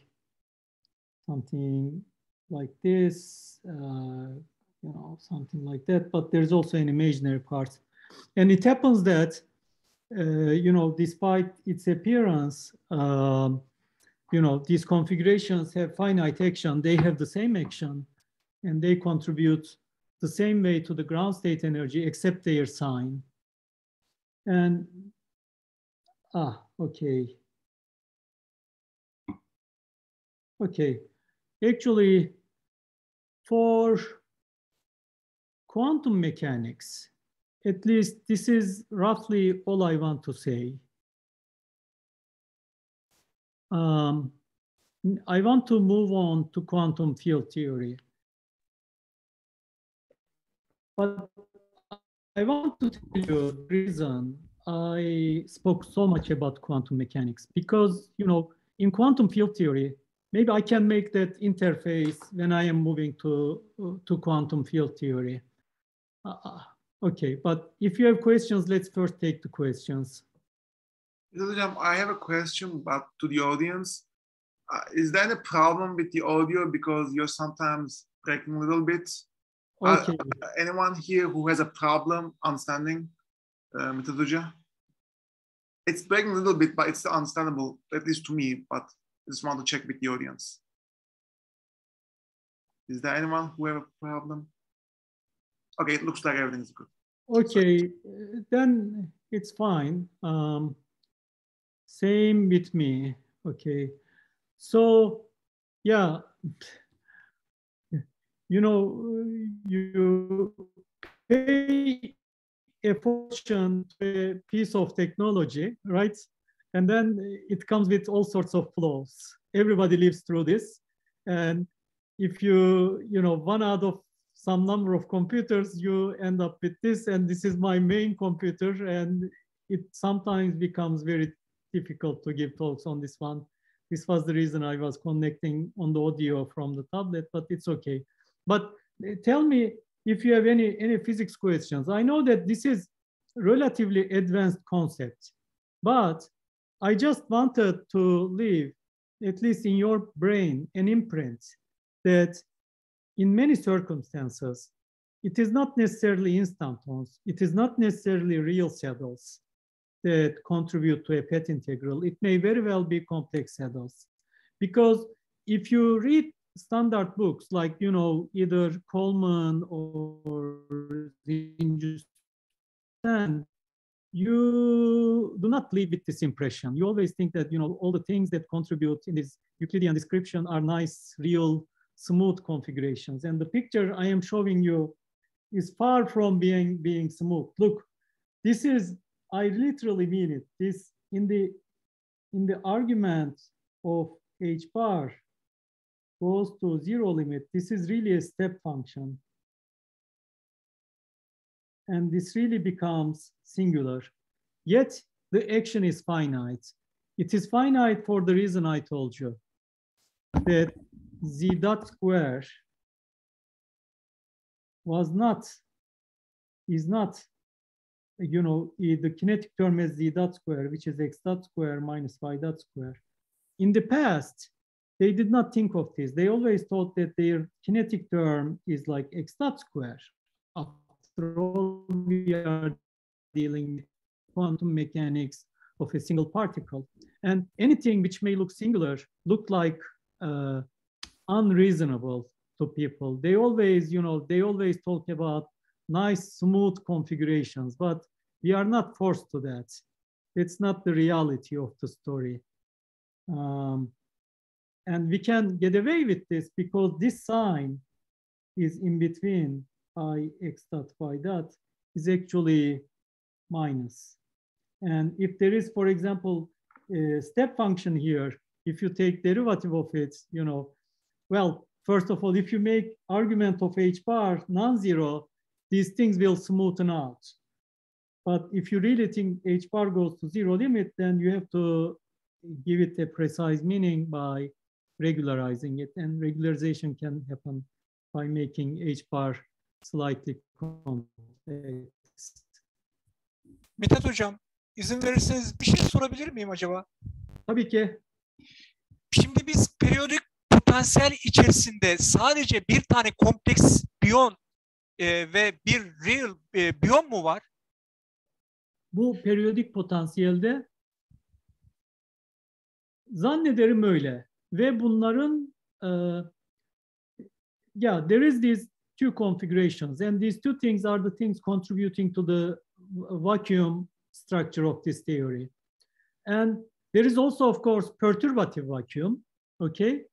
Speaker 1: something like this, something like that. But there's also an imaginary part. And it happens that, despite its appearance, these configurations have finite action. They have the same action, and they contribute the same way to the ground state energy, except their sign. And, okay. Okay, actually, for quantum mechanics, at least this is roughly all I want to say. I want to move on to quantum field theory. But I want to tell you the reason I spoke so much about quantum mechanics, because, in quantum field theory, maybe I can make that interface when I am moving to quantum field theory. Okay, but if you have questions, let's first take the questions.
Speaker 2: I have a question, but to the audience. Is there any problem with the audio because you're sometimes breaking a little bit?
Speaker 1: Okay.
Speaker 2: Anyone here who has a problem understanding Mithat Hoca? It's breaking a little bit, but it's understandable, at least to me, but I just want to check with the audience. Is there anyone who have a problem? Okay, it looks like everything's good.
Speaker 1: Okay, then it's fine. Same with me. Okay, so yeah, you pay a fortune to a piece of technology, right? And then it comes with all sorts of flaws. Everybody lives through this. And if one out of some number of computers, you end up with this, and this is my main computer, and it sometimes becomes very difficult to give talks on this one. This was the reason I was connecting on the audio from the tablet, but it's okay. But tell me if you have any physics questions. I know that this is relatively advanced concept, but I just wanted to leave, at least in your brain, an imprint that in many circumstances, it is not necessarily instantons. It is not necessarily real saddles that contribute to a path integral. It may very well be complex saddles. Because if you read standard books like, either Coleman or then you do not leave with this impression. You always think that, all the things that contribute in this Euclidean description are nice, real, smooth configurations. And the picture I am showing you is far from being smooth. Look, this is, I literally mean it. This in the argument of h bar goes to 0 limit. This is really a step function. And this really becomes singular. Yet the action is finite. It is finite for the reason I told you, that z dot square is not, the kinetic term is z dot square, which is x dot square minus y dot square. In the past, they did not think of this. They always thought that their kinetic term is like x dot square. After all, we are dealing with quantum mechanics of a single particle. And anything which may look singular look like unreasonable to people. They always, talk about nice, smooth configurations, but we are not forced to that. It's not the reality of the story. And we can get away with this because this sign is in between I x dot y dot is actually minus. And if there is, for example, a step function here, if you take derivative of it, well, first of all, if you make argument of h bar non-zero, these things will smoothen out. But if you really think h bar goes to 0 limit, then you have to give it a precise meaning by regularizing it, and regularization can happen by making H bar slightly complex.
Speaker 3: Mithat Hocam, izin verirseniz bir şey sorabilir miyim acaba?
Speaker 1: Tabii ki.
Speaker 3: Şimdi biz periyodik potansiyel içerisinde sadece bir tane kompleks biyon ve bir real biyon mu var?
Speaker 1: Bu periyodik potansiyelde zannederim öyle. Ve bunların yeah, there is these two configurations, and these two things are the things contributing to the vacuum structure of this theory. And there is also, of course, perturbative vacuum, okay?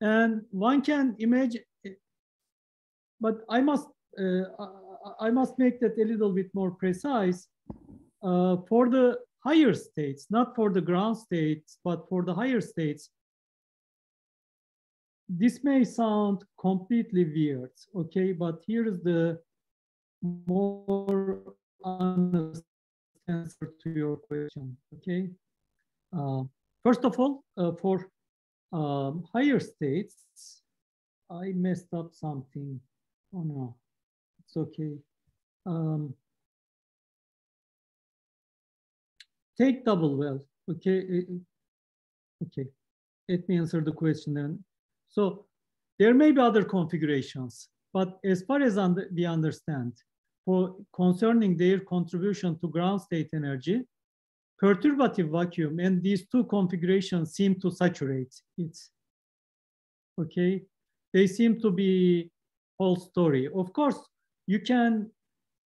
Speaker 1: And one can imagine, but I must make that a little bit more precise. For the higher states, not for the ground states, but for the higher states, this may sound completely weird, okay? But here is the more honest answer to your question, okay? First of all, for higher states, I messed up something. Oh no, it's okay. Take double well, okay? Okay, let me answer the question then. So there may be other configurations, but as far as we understand, for concerning their contribution to ground state energy, perturbative vacuum and these two configurations seem to saturate it. Okay, they seem to be whole story. Of course, you can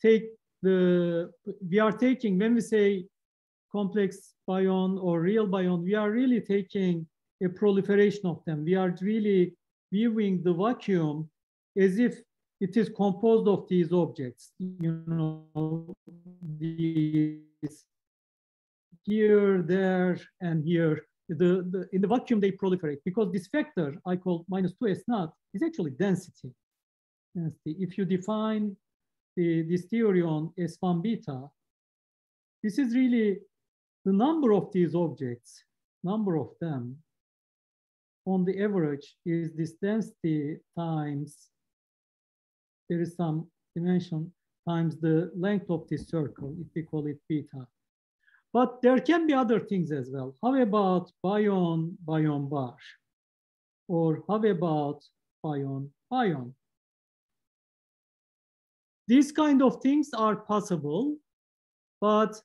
Speaker 1: take we are taking, when we say complex bion or real bion, we are really taking a proliferation of them. We are really viewing the vacuum as if it is composed of these objects, you know, these here, there, and here. In the vacuum, they proliferate because this factor I call -2 S naught is actually density. If you define this theory on S1 beta, this is really the number of these objects, number of them, on the average is this density times, there is some dimension, times the length of this circle, if we call it beta. But there can be other things as well. How about bion bar? Or how about bion? These kind of things are possible, but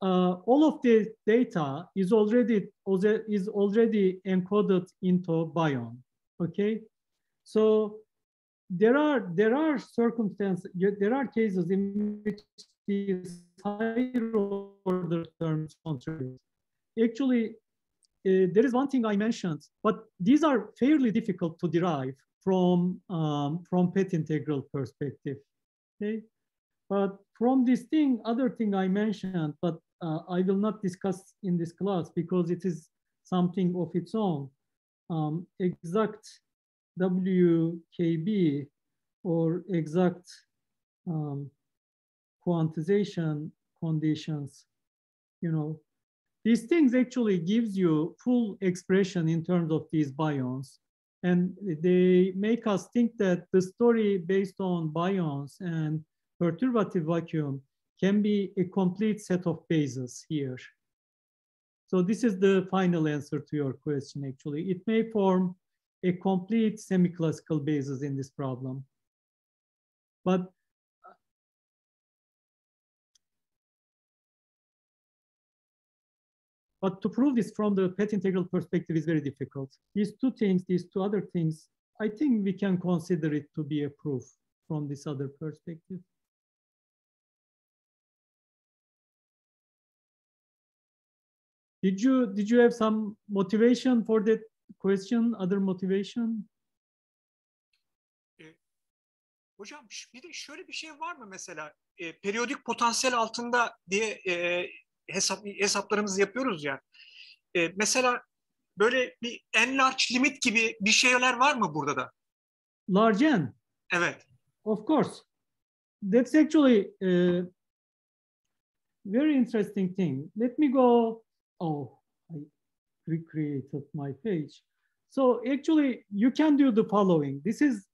Speaker 1: all of the data is already encoded into bion. Okay, so there are circumstances, there are cases in which these higher order terms contribute. Actually, there is one thing I mentioned, but these are fairly difficult to derive from PET integral perspective. Okay, but from this other thing I mentioned, but I will not discuss in this class because it is something of its own. Exact WKB or exact quantization conditions, you know, these things actually gives you full expression in terms of these bions. And they make us think that the story based on bions and perturbative vacuum can be a complete set of bases here. So this is the final answer to your question, actually. It may form a complete semi-classical basis in this problem. But to prove this from the PET integral perspective is very difficult. These two things, these two other things, I think we can consider it to be a proof from this other perspective. Did you have some motivation for that question? Other motivation?
Speaker 3: Hocam bir de şöyle bir şey var mı mesela? Periyodik potansiyel altında diye hesaplarımızı yapıyoruz ya. Mesela böyle bir en large limit gibi bir şeyler var mı burada da?
Speaker 1: Large n?
Speaker 3: Evet.
Speaker 1: Of course. That's actually a very interesting thing. Let me go. Oh, I recreated my page. So actually, you can do the following. This is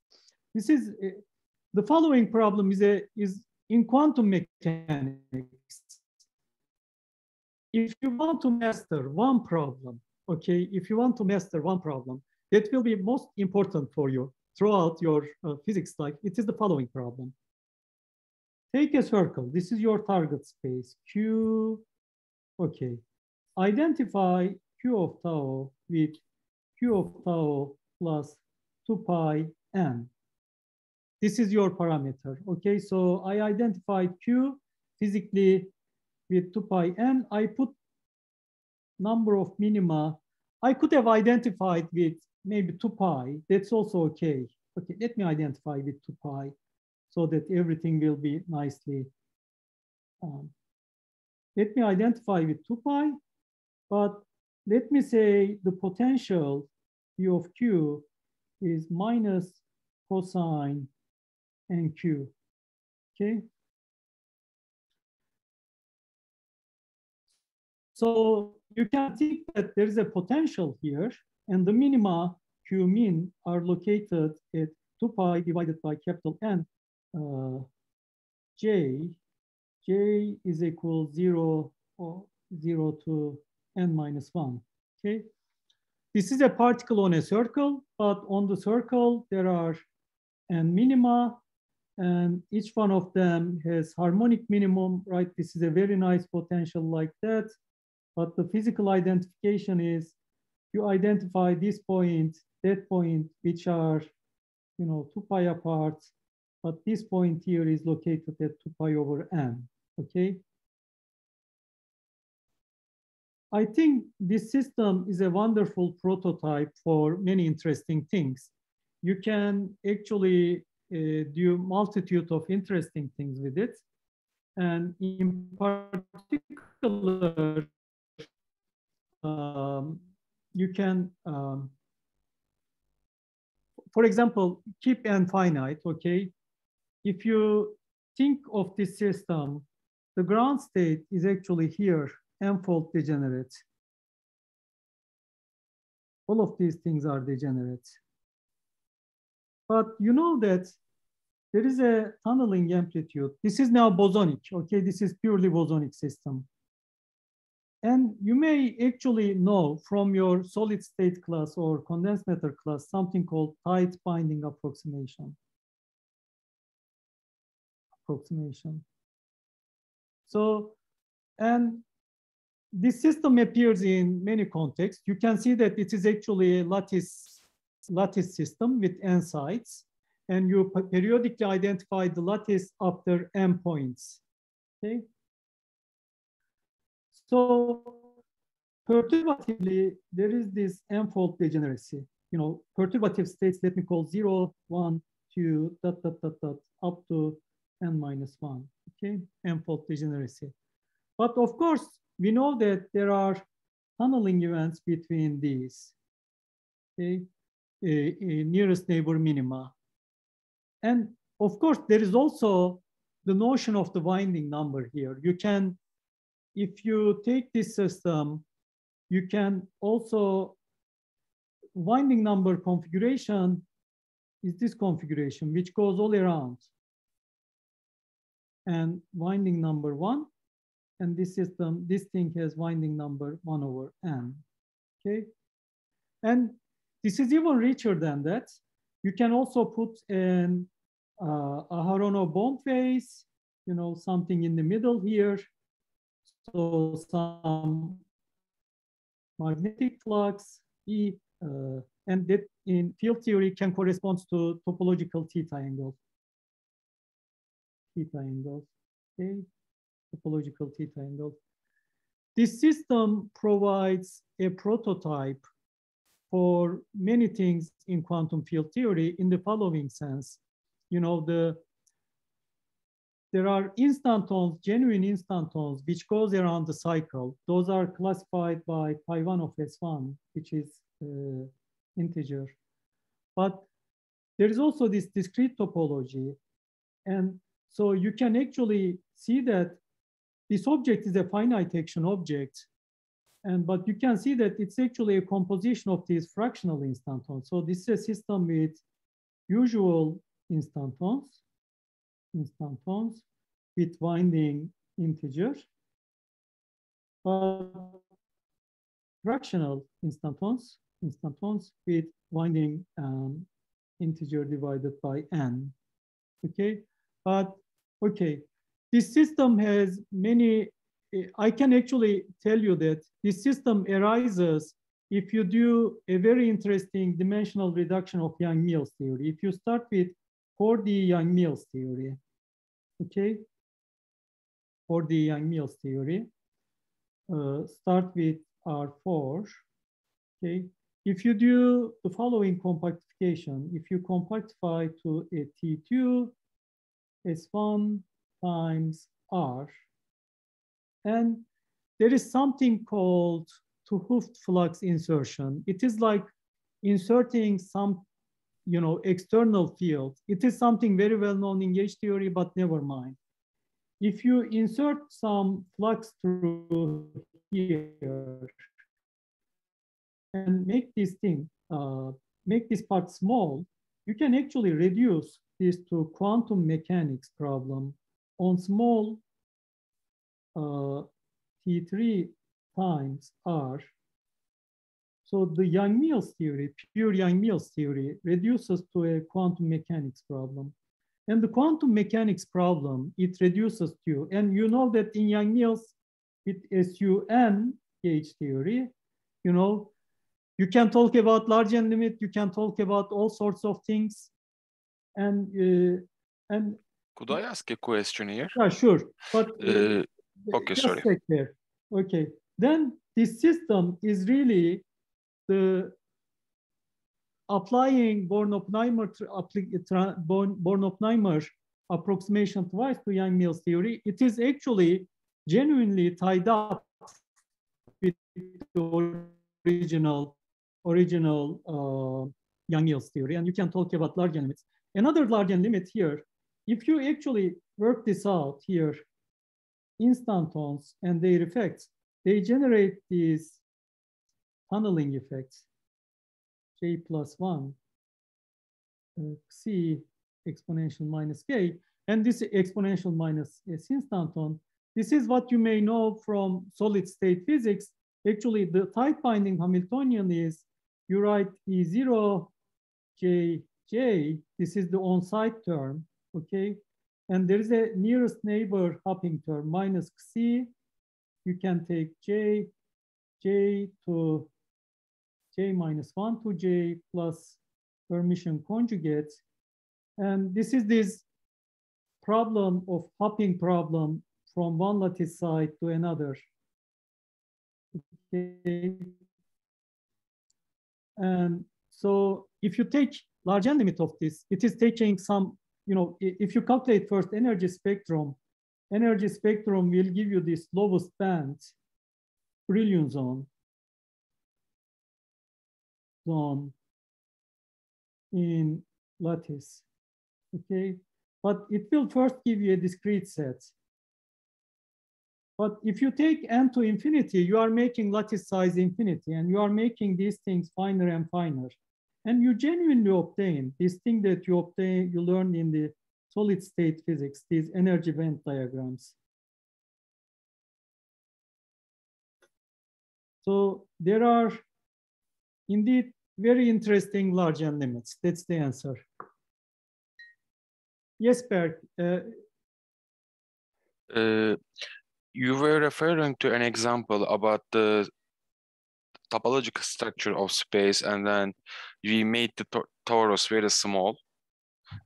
Speaker 1: the following problem is in quantum mechanics. If you want to master one problem, okay, if you want to master one problem, that will be most important for you throughout your physics life. It is the following problem. Take a circle. This is your target space, Q. Okay. Identify Q of tau with Q of tau plus 2 pi n. This is your parameter. Okay, so I identified Q physically with 2 pi n. I put number of minima. I could have identified with maybe 2 pi. That's also okay. Okay, let me identify with 2 pi so that everything will be nicely. Let me identify with 2 pi, but let me say the potential U of Q is minus cosine NQ, okay? So you can think that there is a potential here, and the minima Q min are located at 2 pi divided by capital N J. J is equal 0 or 0 to n minus 1, okay? This is a particle on a circle, but on the circle there are n minima, and each one of them has harmonic minimum, right? This is a very nice potential like that. But the physical identification is you identify this point, that point, which are, 2 pi apart, but this point here is located at 2 pi over n, okay? I think this system is a wonderful prototype for many interesting things. You can actually do multitude of interesting things with it. And in particular, you can, for example, keep n finite, okay? If you think of this system, the ground state is actually here, n-fold degenerate. All of these things are degenerate. But you know that there is a tunneling amplitude. This is now bosonic, okay? This is purely bosonic system. And you may actually know from your solid state class or condensed matter class something called tight binding approximation. So, and this system appears in many contexts. You can see that it is actually a lattice system with n sides, and you periodically identify the lattice after n points, okay? So perturbatively, there is this n-fold degeneracy. Perturbative states, let me call 0, 1, 2, dot, dot, dot, dot, up to n minus 1, okay? N-fold degeneracy. But of course, we know that there are tunneling events between these, okay? Nearest neighbor minima. And of course, there is also the notion of the winding number here. You can, if you take this system, you can also, winding number configuration is this configuration, which goes all around. And winding number 1, and this system, this thing has winding number 1 over n, okay? And this is even richer than that. You can also put an Aharonov bond phase, something in the middle here. So some magnetic flux, E, and that in field theory can correspond to topological theta angles. Okay? Topological theta angles. This system provides a prototype for many things in quantum field theory in the following sense. There are instantons, genuine instantons, which goes around the cycle. Those are classified by pi1 of S1, which is integer. But there is also this discrete topology. And so you can actually see that this object is a finite action object. But you can see that it's actually a composition of these fractional instantons. So this is a system with usual instantons with winding integer, but fractional instantons with winding integer divided by n. Okay, but okay, this system has many. I can actually tell you that this system arises if you do a very interesting dimensional reduction of Yang-Mills theory. If you start with 4D Yang-Mills theory, okay, 4D Yang-Mills theory, start with R4, okay. If you do the following compactification, if you compactify to a T2 S1 times R, and there is something called 'to Hooft flux insertion. It is like inserting some, external field. It is something very well known in gauge theory, but never mind. If you insert some flux through here and make this thing, make this part small, you can actually reduce this to quantum mechanics problem on small T3 times R. So the Yang-Mills theory, pure Yang-Mills theory, reduces to a quantum mechanics problem. And the quantum mechanics problem, it reduces to, and you know that in Yang-Mills, with SUN gauge theory, you can talk about large N limit, you can talk about all sorts of things. And
Speaker 4: could I ask a question here?
Speaker 1: Yeah, sure. But
Speaker 4: okay, sorry.
Speaker 1: There. Okay. Then this system is really the applying Born-Oppenheimer approximation twice to Yang-Mills theory. It is actually genuinely tied up with the original Yang-Mills theory, and you can talk about large N limits. Another large N limit here, if you actually work this out here, instantons and their effects, they generate these tunneling effects, J plus 1, C exponential minus K, and this exponential minus S instanton. This is what you may know from solid state physics. Actually, the tight binding Hamiltonian is, you write E0 J, this is the on-site term, okay? And there is a nearest neighbor hopping term, minus C. You can take J to J minus 1 to J plus permission conjugate. And this is this problem of hopping problem from one lattice side to another. Okay. And so if you take large N limit of this, it is taking some, if you calculate first energy spectrum will give you this lowest band, Brillouin zone in lattice, okay? But it will first give you a discrete set. But if you take n to infinity, you are making lattice size infinity, and you are making these things finer and finer. And you genuinely obtain this thing that you learned in the solid state physics, these energy band diagrams. So there are indeed very interesting large N limits. That's the answer. Yes, Berk.
Speaker 4: You were referring to an example about the topological structure of space, and then we made the torus very small,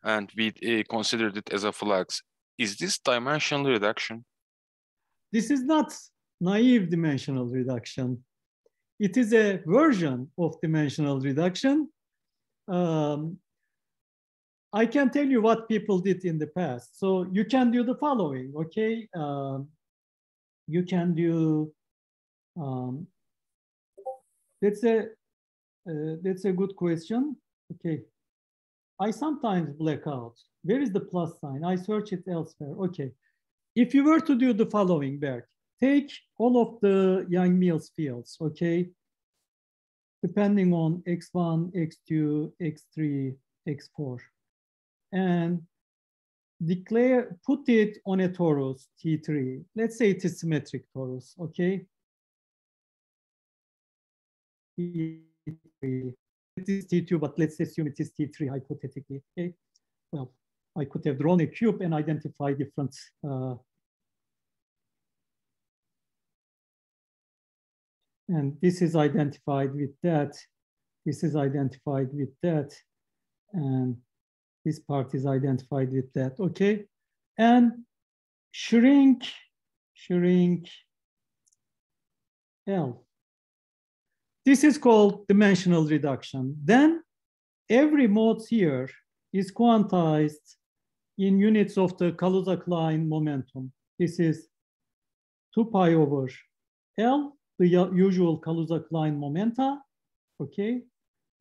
Speaker 4: and we considered it as a flux. Is this dimensional reduction?
Speaker 1: This is not naive dimensional reduction. It is a version of dimensional reduction. I can tell you what people did in the past. So you can do the following, okay? You can do, that's a good question. Okay, I sometimes black out. Where is the plus sign? I search it elsewhere. Okay, if you were to do the following, Berk, take all of the Yang-Mills fields, okay? Depending on x1, x2, x3, x4. And put it on a torus, T3. Let's say it is symmetric torus, okay? T3. It is T2, but let's assume it is T3 hypothetically, okay? Well, I could have drawn a cube and identify different and this is identified with that. This is identified with that. And this part is identified with that, okay? And shrink L. This is called dimensional reduction. Then every mode here is quantized in units of the Kaluza-Klein momentum. This is 2 pi over L, the usual Kaluza-Klein momenta, okay?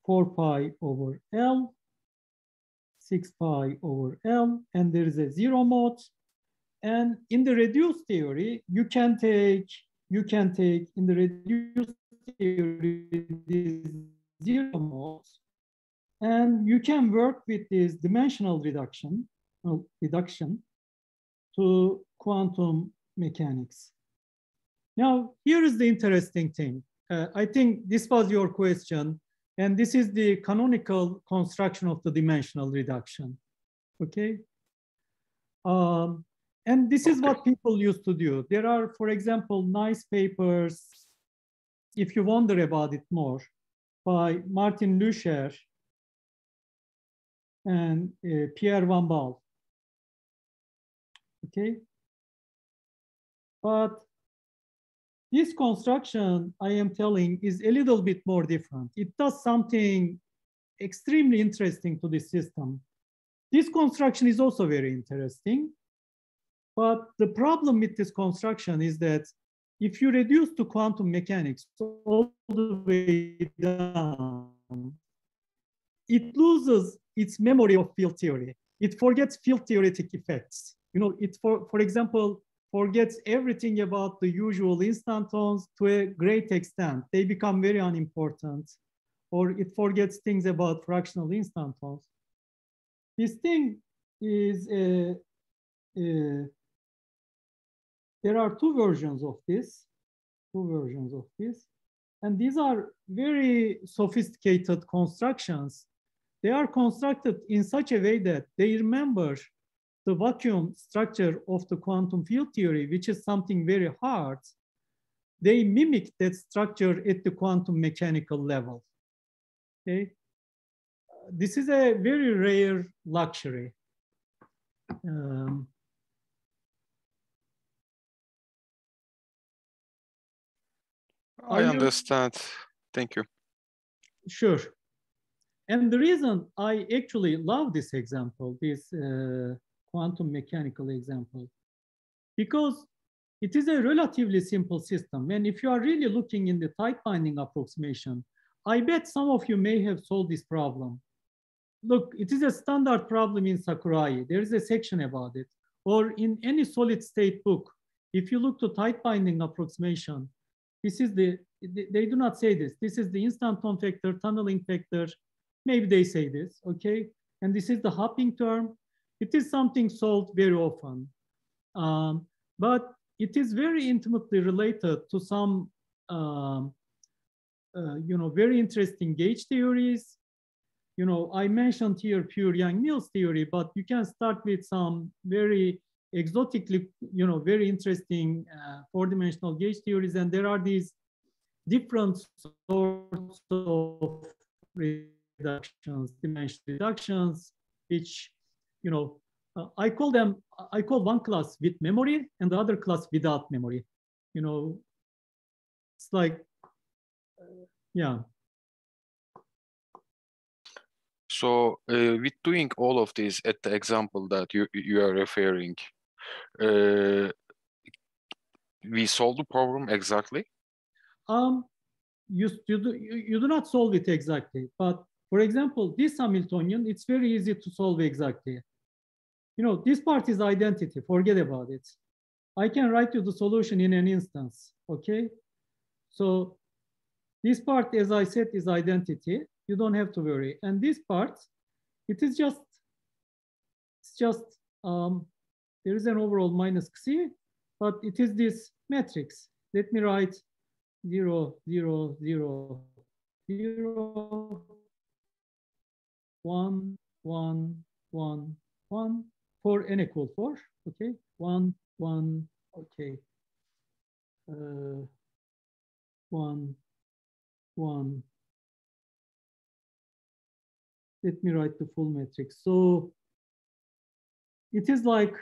Speaker 1: 4 pi over L, 6 pi over L, and there is a zero mode. And in the reduced theory, you can take in the reduced theory these zero modes, and you can work with this dimensional reduction to quantum mechanics. Now, here is the interesting thing. I think this was your question, and this is the canonical construction of the dimensional reduction, okay? And this is what people used to do. There are, for example, nice papers, if you wonder about it more, by Martin Lucher and Pierre Van Baal, okay? But this construction, I am telling, is a little bit more different. It does something extremely interesting to the system. This construction is also very interesting, but the problem with this construction is that if you reduce to quantum mechanics all the way down, it loses its memory of field theory. It forgets field theoretic effects. You know, it, for example, forgets everything about the usual instantons to a great extent. They become very unimportant, or it forgets things about fractional instantons. This thing is, there are two versions of this, and these are very sophisticated constructions. They are constructed in such a way that they remember the vacuum structure of the quantum field theory, which is something very hard. They mimic that structure at the quantum mechanical level, okay? This is a very rare luxury.
Speaker 4: I understand. Thank you.
Speaker 1: Sure. And the reason I actually love this example, this quantum mechanical example, because it is a relatively simple system. And if you are really looking in the tight binding approximation, I bet some of you may have solved this problem. Look, it is a standard problem in Sakurai. There is a section about it. Or in any solid state book, if you look to tight binding approximation, this is the, they do not say this. This is the instanton factor, tunneling factor. Maybe they say this, okay? And this is the hopping term. It is something solved very often. But it is very intimately related to some, very interesting gauge theories. You know, I mentioned here pure Yang-Mills theory, but you can start with some very exotically, very interesting four-dimensional gauge theories. And there are these different sorts of reductions, dimension reductions, which, I call one class with memory and the other class without memory. It's like, yeah.
Speaker 4: So with doing all of this at the example that you are referring, we solve the problem exactly?
Speaker 1: You do not solve it exactly, but for example, this Hamiltonian, it's very easy to solve exactly. This part is identity, forget about it. I can write you the solution in an instance, okay? So this part, as I said, is identity. You don't have to worry. And this part, it is just, there is an overall minus xi, but it is this matrix. Let me write 0, 0, 0, 0, 1, 1, 1, 1, for n equal 4, okay? 1, 1, okay. 1, 1. Let me write the full matrix. So it is like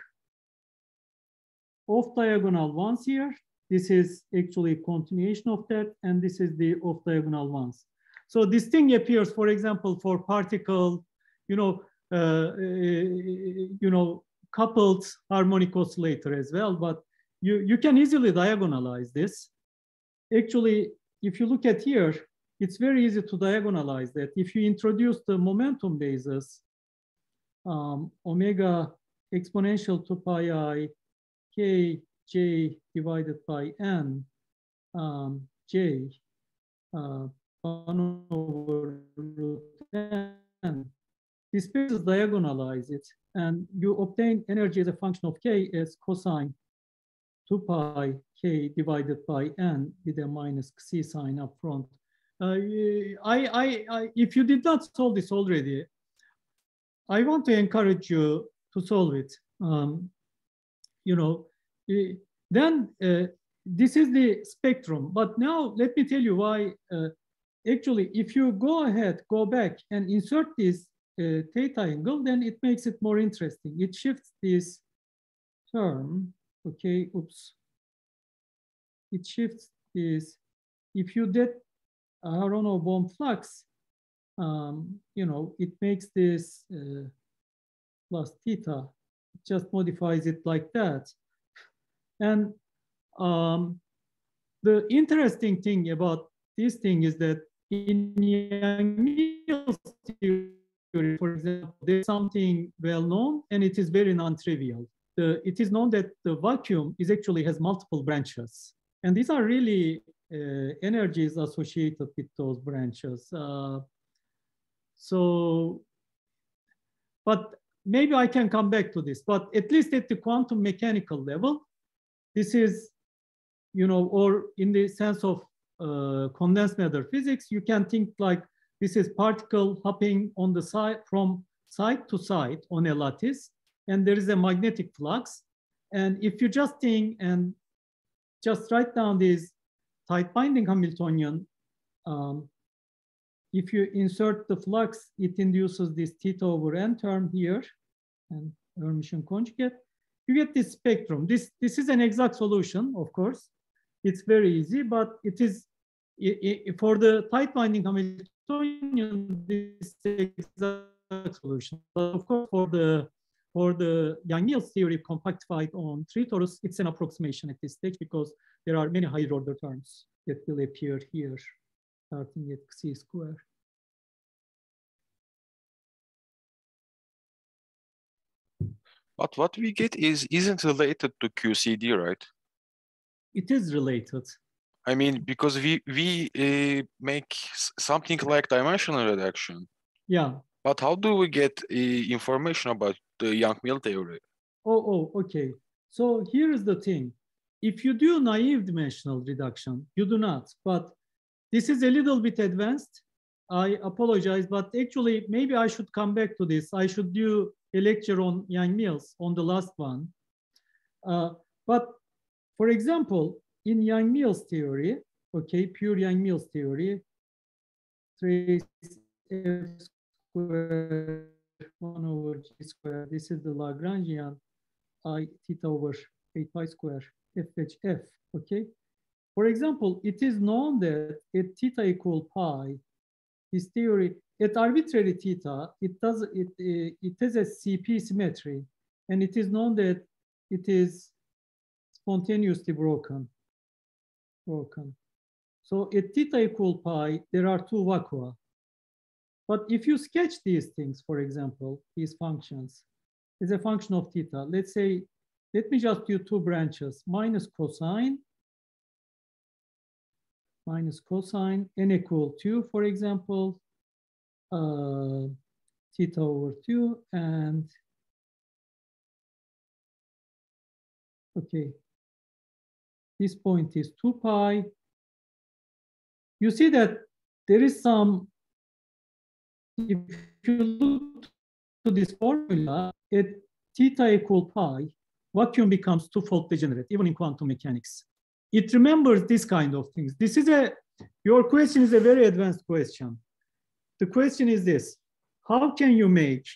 Speaker 1: off diagonal ones here. This is actually a continuation of that, and this is the off diagonal ones. So this thing appears, for example, for particle, coupled harmonic oscillator as well. But you can easily diagonalize this. Actually, if you look at here, it's very easy to diagonalize that. If you introduce the momentum basis, omega exponential 2 pi I k j divided by n j 1 over root n. This space is diagonalize it, and you obtain energy as a function of k as cosine 2 pi k divided by n with a minus xi sign up front. If you did not solve this already, I want to encourage you to solve it. Then this is the spectrum. But now let me tell you why. Actually, if you go back and insert this theta angle, then it makes it more interesting. It shifts this term. Okay, oops. It shifts this. If you did Aharonov-Bohm flux, it makes this plus theta. It just modifies it like that. And the interesting thing about this thing is that in Yang-Mills theory, for example, there's something well known, and it is very non-trivial. It is known that the vacuum actually has multiple branches. And these are really energies associated with those branches. But maybe I can come back to this, but at least at the quantum mechanical level, this is, or in the sense of condensed matter physics, you can think like this is particle hopping on the side, from side to side on a lattice, and there is a magnetic flux. And if you just think and just write down this tight binding Hamiltonian, if you insert the flux, it induces this theta over n term here, and Hermitian conjugate. You get this spectrum. This is an exact solution, of course. It's very easy, but it is for the tight binding Hamiltonian, this is exact solution. But of course, for the Yang-Mills theory compactified on 3 torus, it's an approximation at this stage because there are many higher order terms that will appear here, starting at xi square.
Speaker 4: But what we get isn't related to QCD, right?
Speaker 1: It is related.
Speaker 4: I mean, because we make something like dimensional reduction.
Speaker 1: Yeah.
Speaker 4: But how do we get information about the Yang-Mills theory?
Speaker 1: Oh, okay. So here is the thing. If you do naive dimensional reduction, you do not. But this is a little bit advanced. I apologize, but actually maybe I should come back to this. I should do a lecture on Yang-Mills on the last one. But for example, in Yang-Mills theory, okay, pure Yang-Mills theory, trace f square 1 over g square. This is the Lagrangian I theta over 8 pi square f h f, okay? For example, it is known that at theta equal pi, this theory, at arbitrary theta, it has a CP symmetry, and it is known that it is spontaneously broken. So at theta equal pi, there are 2 vacua. But if you sketch these things, for example, these functions, as a function of theta, let's say let me just do two branches, minus cosine, n equal 2, for example, theta over 2, and okay, this point is 2 pi. You see that there is some, if you look to this formula, at theta equal pi, vacuum becomes two-fold degenerate, even in quantum mechanics. It remembers this kind of things. This is your question is a very advanced question. The question is this: how can you make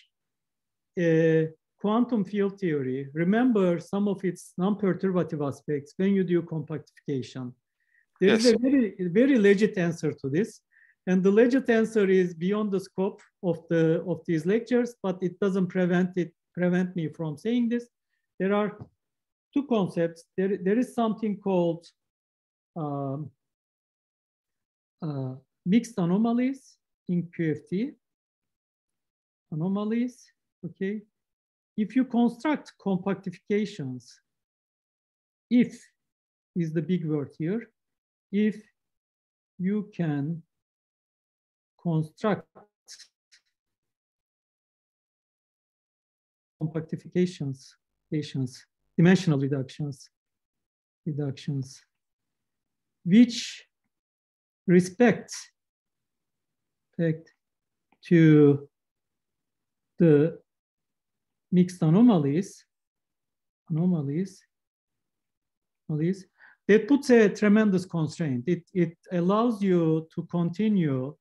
Speaker 1: a quantum field theory remember some of its non-perturbative aspects when you do compactification? There is a very legit answer to this. And the legit answer is beyond the scope of these lectures, but it doesn't prevent me from saying this. There are two concepts. There is something called mixed anomalies in QFT. Anomalies, okay? If you construct compactifications, if is the big word here, if you can construct compactifications, dimensional reductions, which respect to the mixed anomalies, that puts a tremendous constraint. It allows you to continue.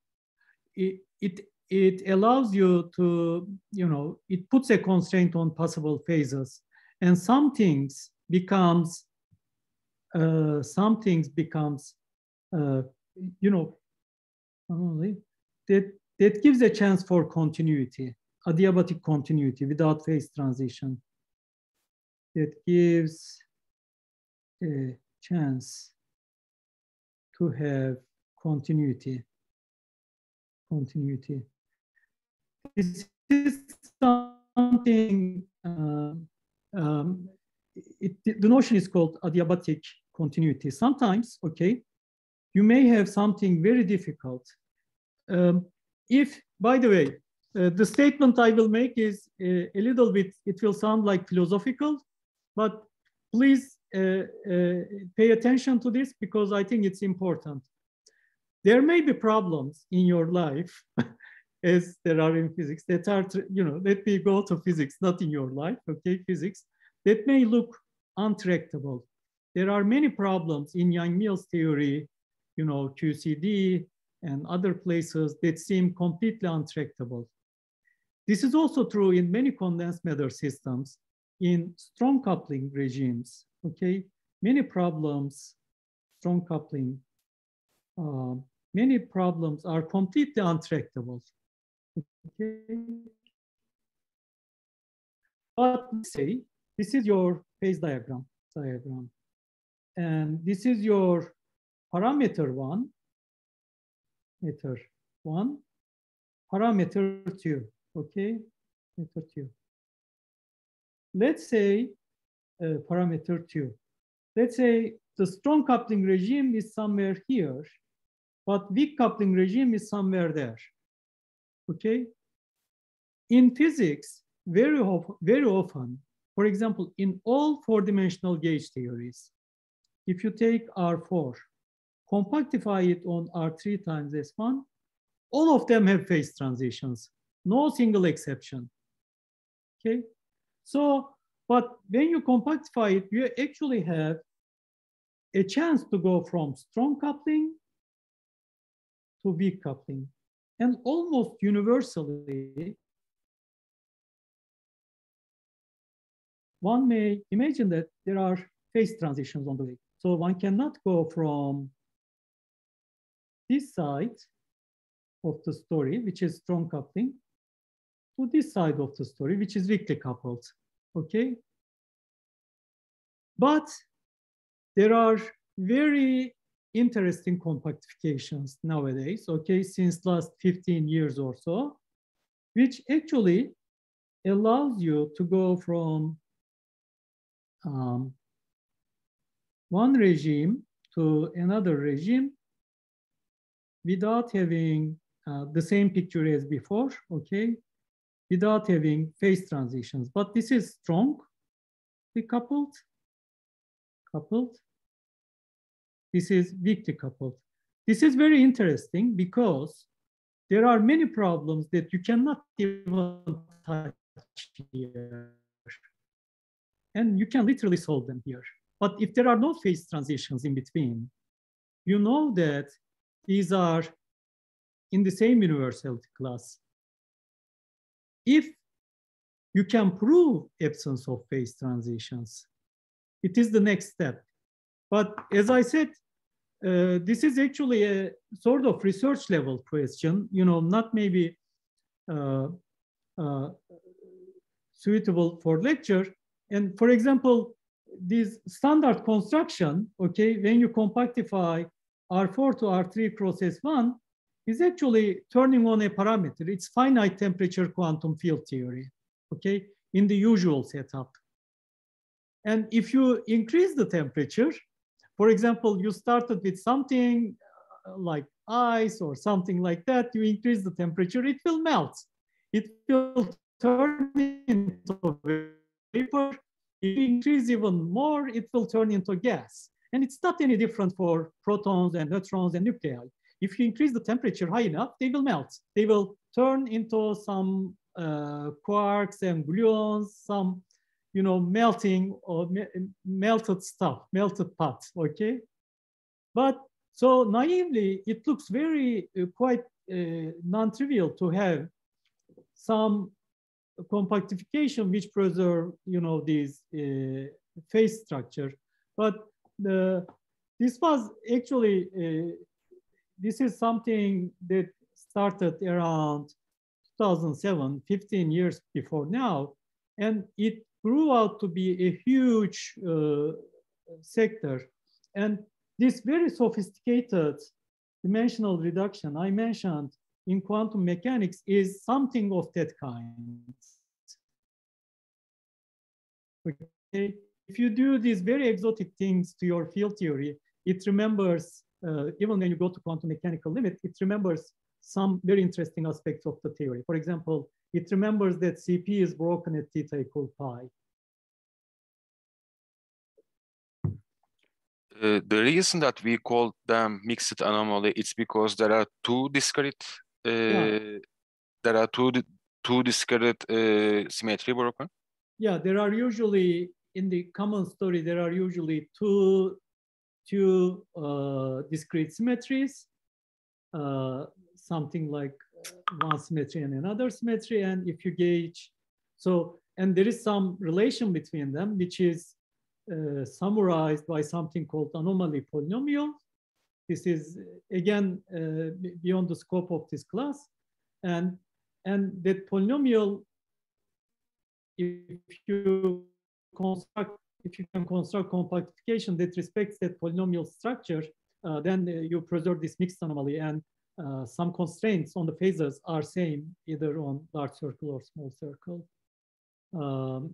Speaker 1: It allows you to, it puts a constraint on possible phases, and some things becomes, that gives a chance for continuity, adiabatic continuity without phase transition. That gives a chance to have continuity. This is something, the notion is called adiabatic continuity. Sometimes, okay, you may have something very difficult. If, by the way, the statement I will make is a little bit, it will sound like philosophical, but please pay attention to this because I think it's important. There may be problems in your life, as there are in physics, that are, let me go to physics, not in your life, okay, physics, that may look untractable. There are many problems in Yang-Mills theory, QCD and other places that seem completely untractable. This is also true in many condensed matter systems, in strong coupling regimes, okay? Many problems, strong coupling, many problems are completely untractable. Okay. But let's say this is your phase diagram, and this is your parameter 1, parameter 2, okay, parameter 2. Let's say parameter 2. Let's say the strong coupling regime is somewhere here, but weak coupling regime is somewhere there. Okay. In physics, very often, for example, in all four-dimensional gauge theories, if you take R4, compactify it on R3 times S1, all of them have phase transitions, no single exception. Okay. So, but when you compactify it, you actually have a chance to go from strong coupling to weak coupling. And almost universally, one may imagine that there are phase transitions on the way. So one cannot go from this side of the story, which is strong coupling, to this side of the story, which is weakly coupled, okay? But there are very interesting compactifications nowadays, okay, since last 15 years or so, which actually allows you to go from one regime to another regime without having the same picture as before, okay, without having phase transitions. But this is strongly coupled. This is weakly coupled. This is very interesting because there are many problems that you cannot even touch here. And you can literally solve them here. But if there are no phase transitions in between, you know that these are in the same universality class. If you can prove absence of phase transitions, it is the next step. But as I said, this is actually a sort of research level question, you know, not maybe suitable for lecture. And for example, this standard construction, okay, when you compactify R4 to R3 cross S1 is actually turning on a parameter. It's finite temperature quantum field theory, okay, in the usual setup. And if you increase the temperature, for example, you started with something like ice or something like that, you increase the temperature, it will melt. It will turn into vapor. If you increase even more, it will turn into gas. And it's not any different for protons and neutrons and nuclei. If you increase the temperature high enough, they will melt. They will turn into some quarks and gluons, some, you know, melting or melted stuff, melted parts, okay? But so naively, it looks very quite non-trivial to have some compactification which preserve, you know, these phase structure. But this was actually, this is something that started around 2007, 15 years before now, and it grew out to be a huge sector. And this very sophisticated dimensional reduction I mentioned in quantum mechanics is something of that kind. Okay. If you do these very exotic things to your field theory, it remembers, even when you go to quantum mechanical limit, it remembers some very interesting aspects of the theory. For example, it remembers that CP is broken at theta equal pi.
Speaker 4: The reason that we call them mixed anomaly, it's because there are two discrete, there are two discrete symmetry broken.
Speaker 1: Yeah, there are usually, in the common story, there are usually two discrete symmetries, something like one symmetry and another symmetry. And if you gauge, so, and there is some relation between them, which is summarized by something called anomaly polynomial. This is, again, beyond the scope of this class. And that polynomial, if you can construct compactification that respects that polynomial structure, then you preserve this mixed anomaly, and some constraints on the phases are same either on large circle or small circle.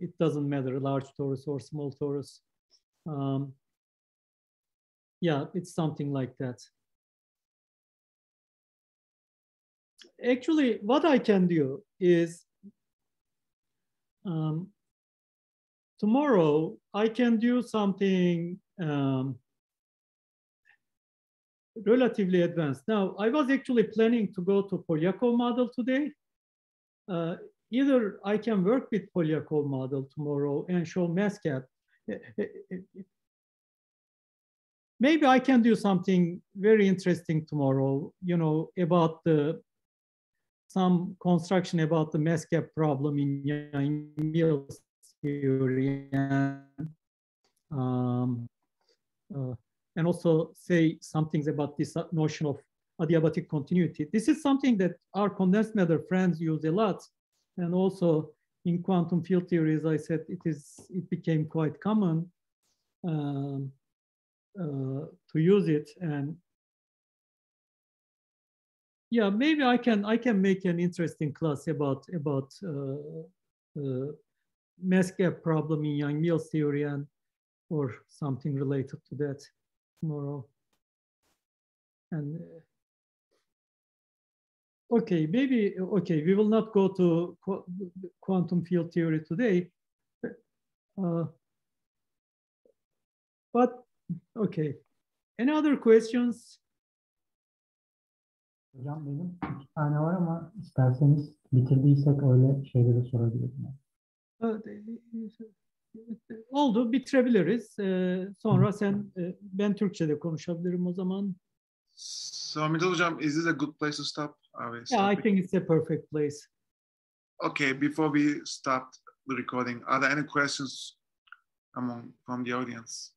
Speaker 1: It doesn't matter, large torus or small torus. Yeah, it's something like that. Actually, what I can do is tomorrow I can do something relatively advanced. Now, I was actually planning to go to Polyakov model today. Either I can work with Polyakov model tomorrow and show mass cap. Maybe I can do something very interesting tomorrow, you know, about some construction about the mass cap problem in Yang-Mills theory, and also say some things about this notion of adiabatic continuity. This is something that our condensed matter friends use a lot, and also in quantum field theory, as I said, it became quite common to use it. And yeah, maybe I can make an interesting class about mass gap problem in Yang-Mills theory, and or something related to that tomorrow. And okay, maybe, okay, we will not go to quantum field theory today. But okay, any other questions?
Speaker 5: Hocam benim 2 tane var ama isterseniz bitirdiysek öyle şeyleri sorabilirim.
Speaker 1: Oldu, bitirebiliriz. Sonra ben Türkçe'de konuşabilirim o zaman.
Speaker 2: So Mithat hocam, is this a good place to stop?
Speaker 1: Yeah, I think it's a perfect place.
Speaker 2: Okay, before we stop the recording, are there any questions from the audience?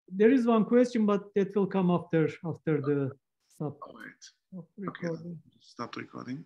Speaker 1: There is one question, but that will come after the stop
Speaker 2: All right.
Speaker 1: of recording.
Speaker 2: Okay, stop the recording.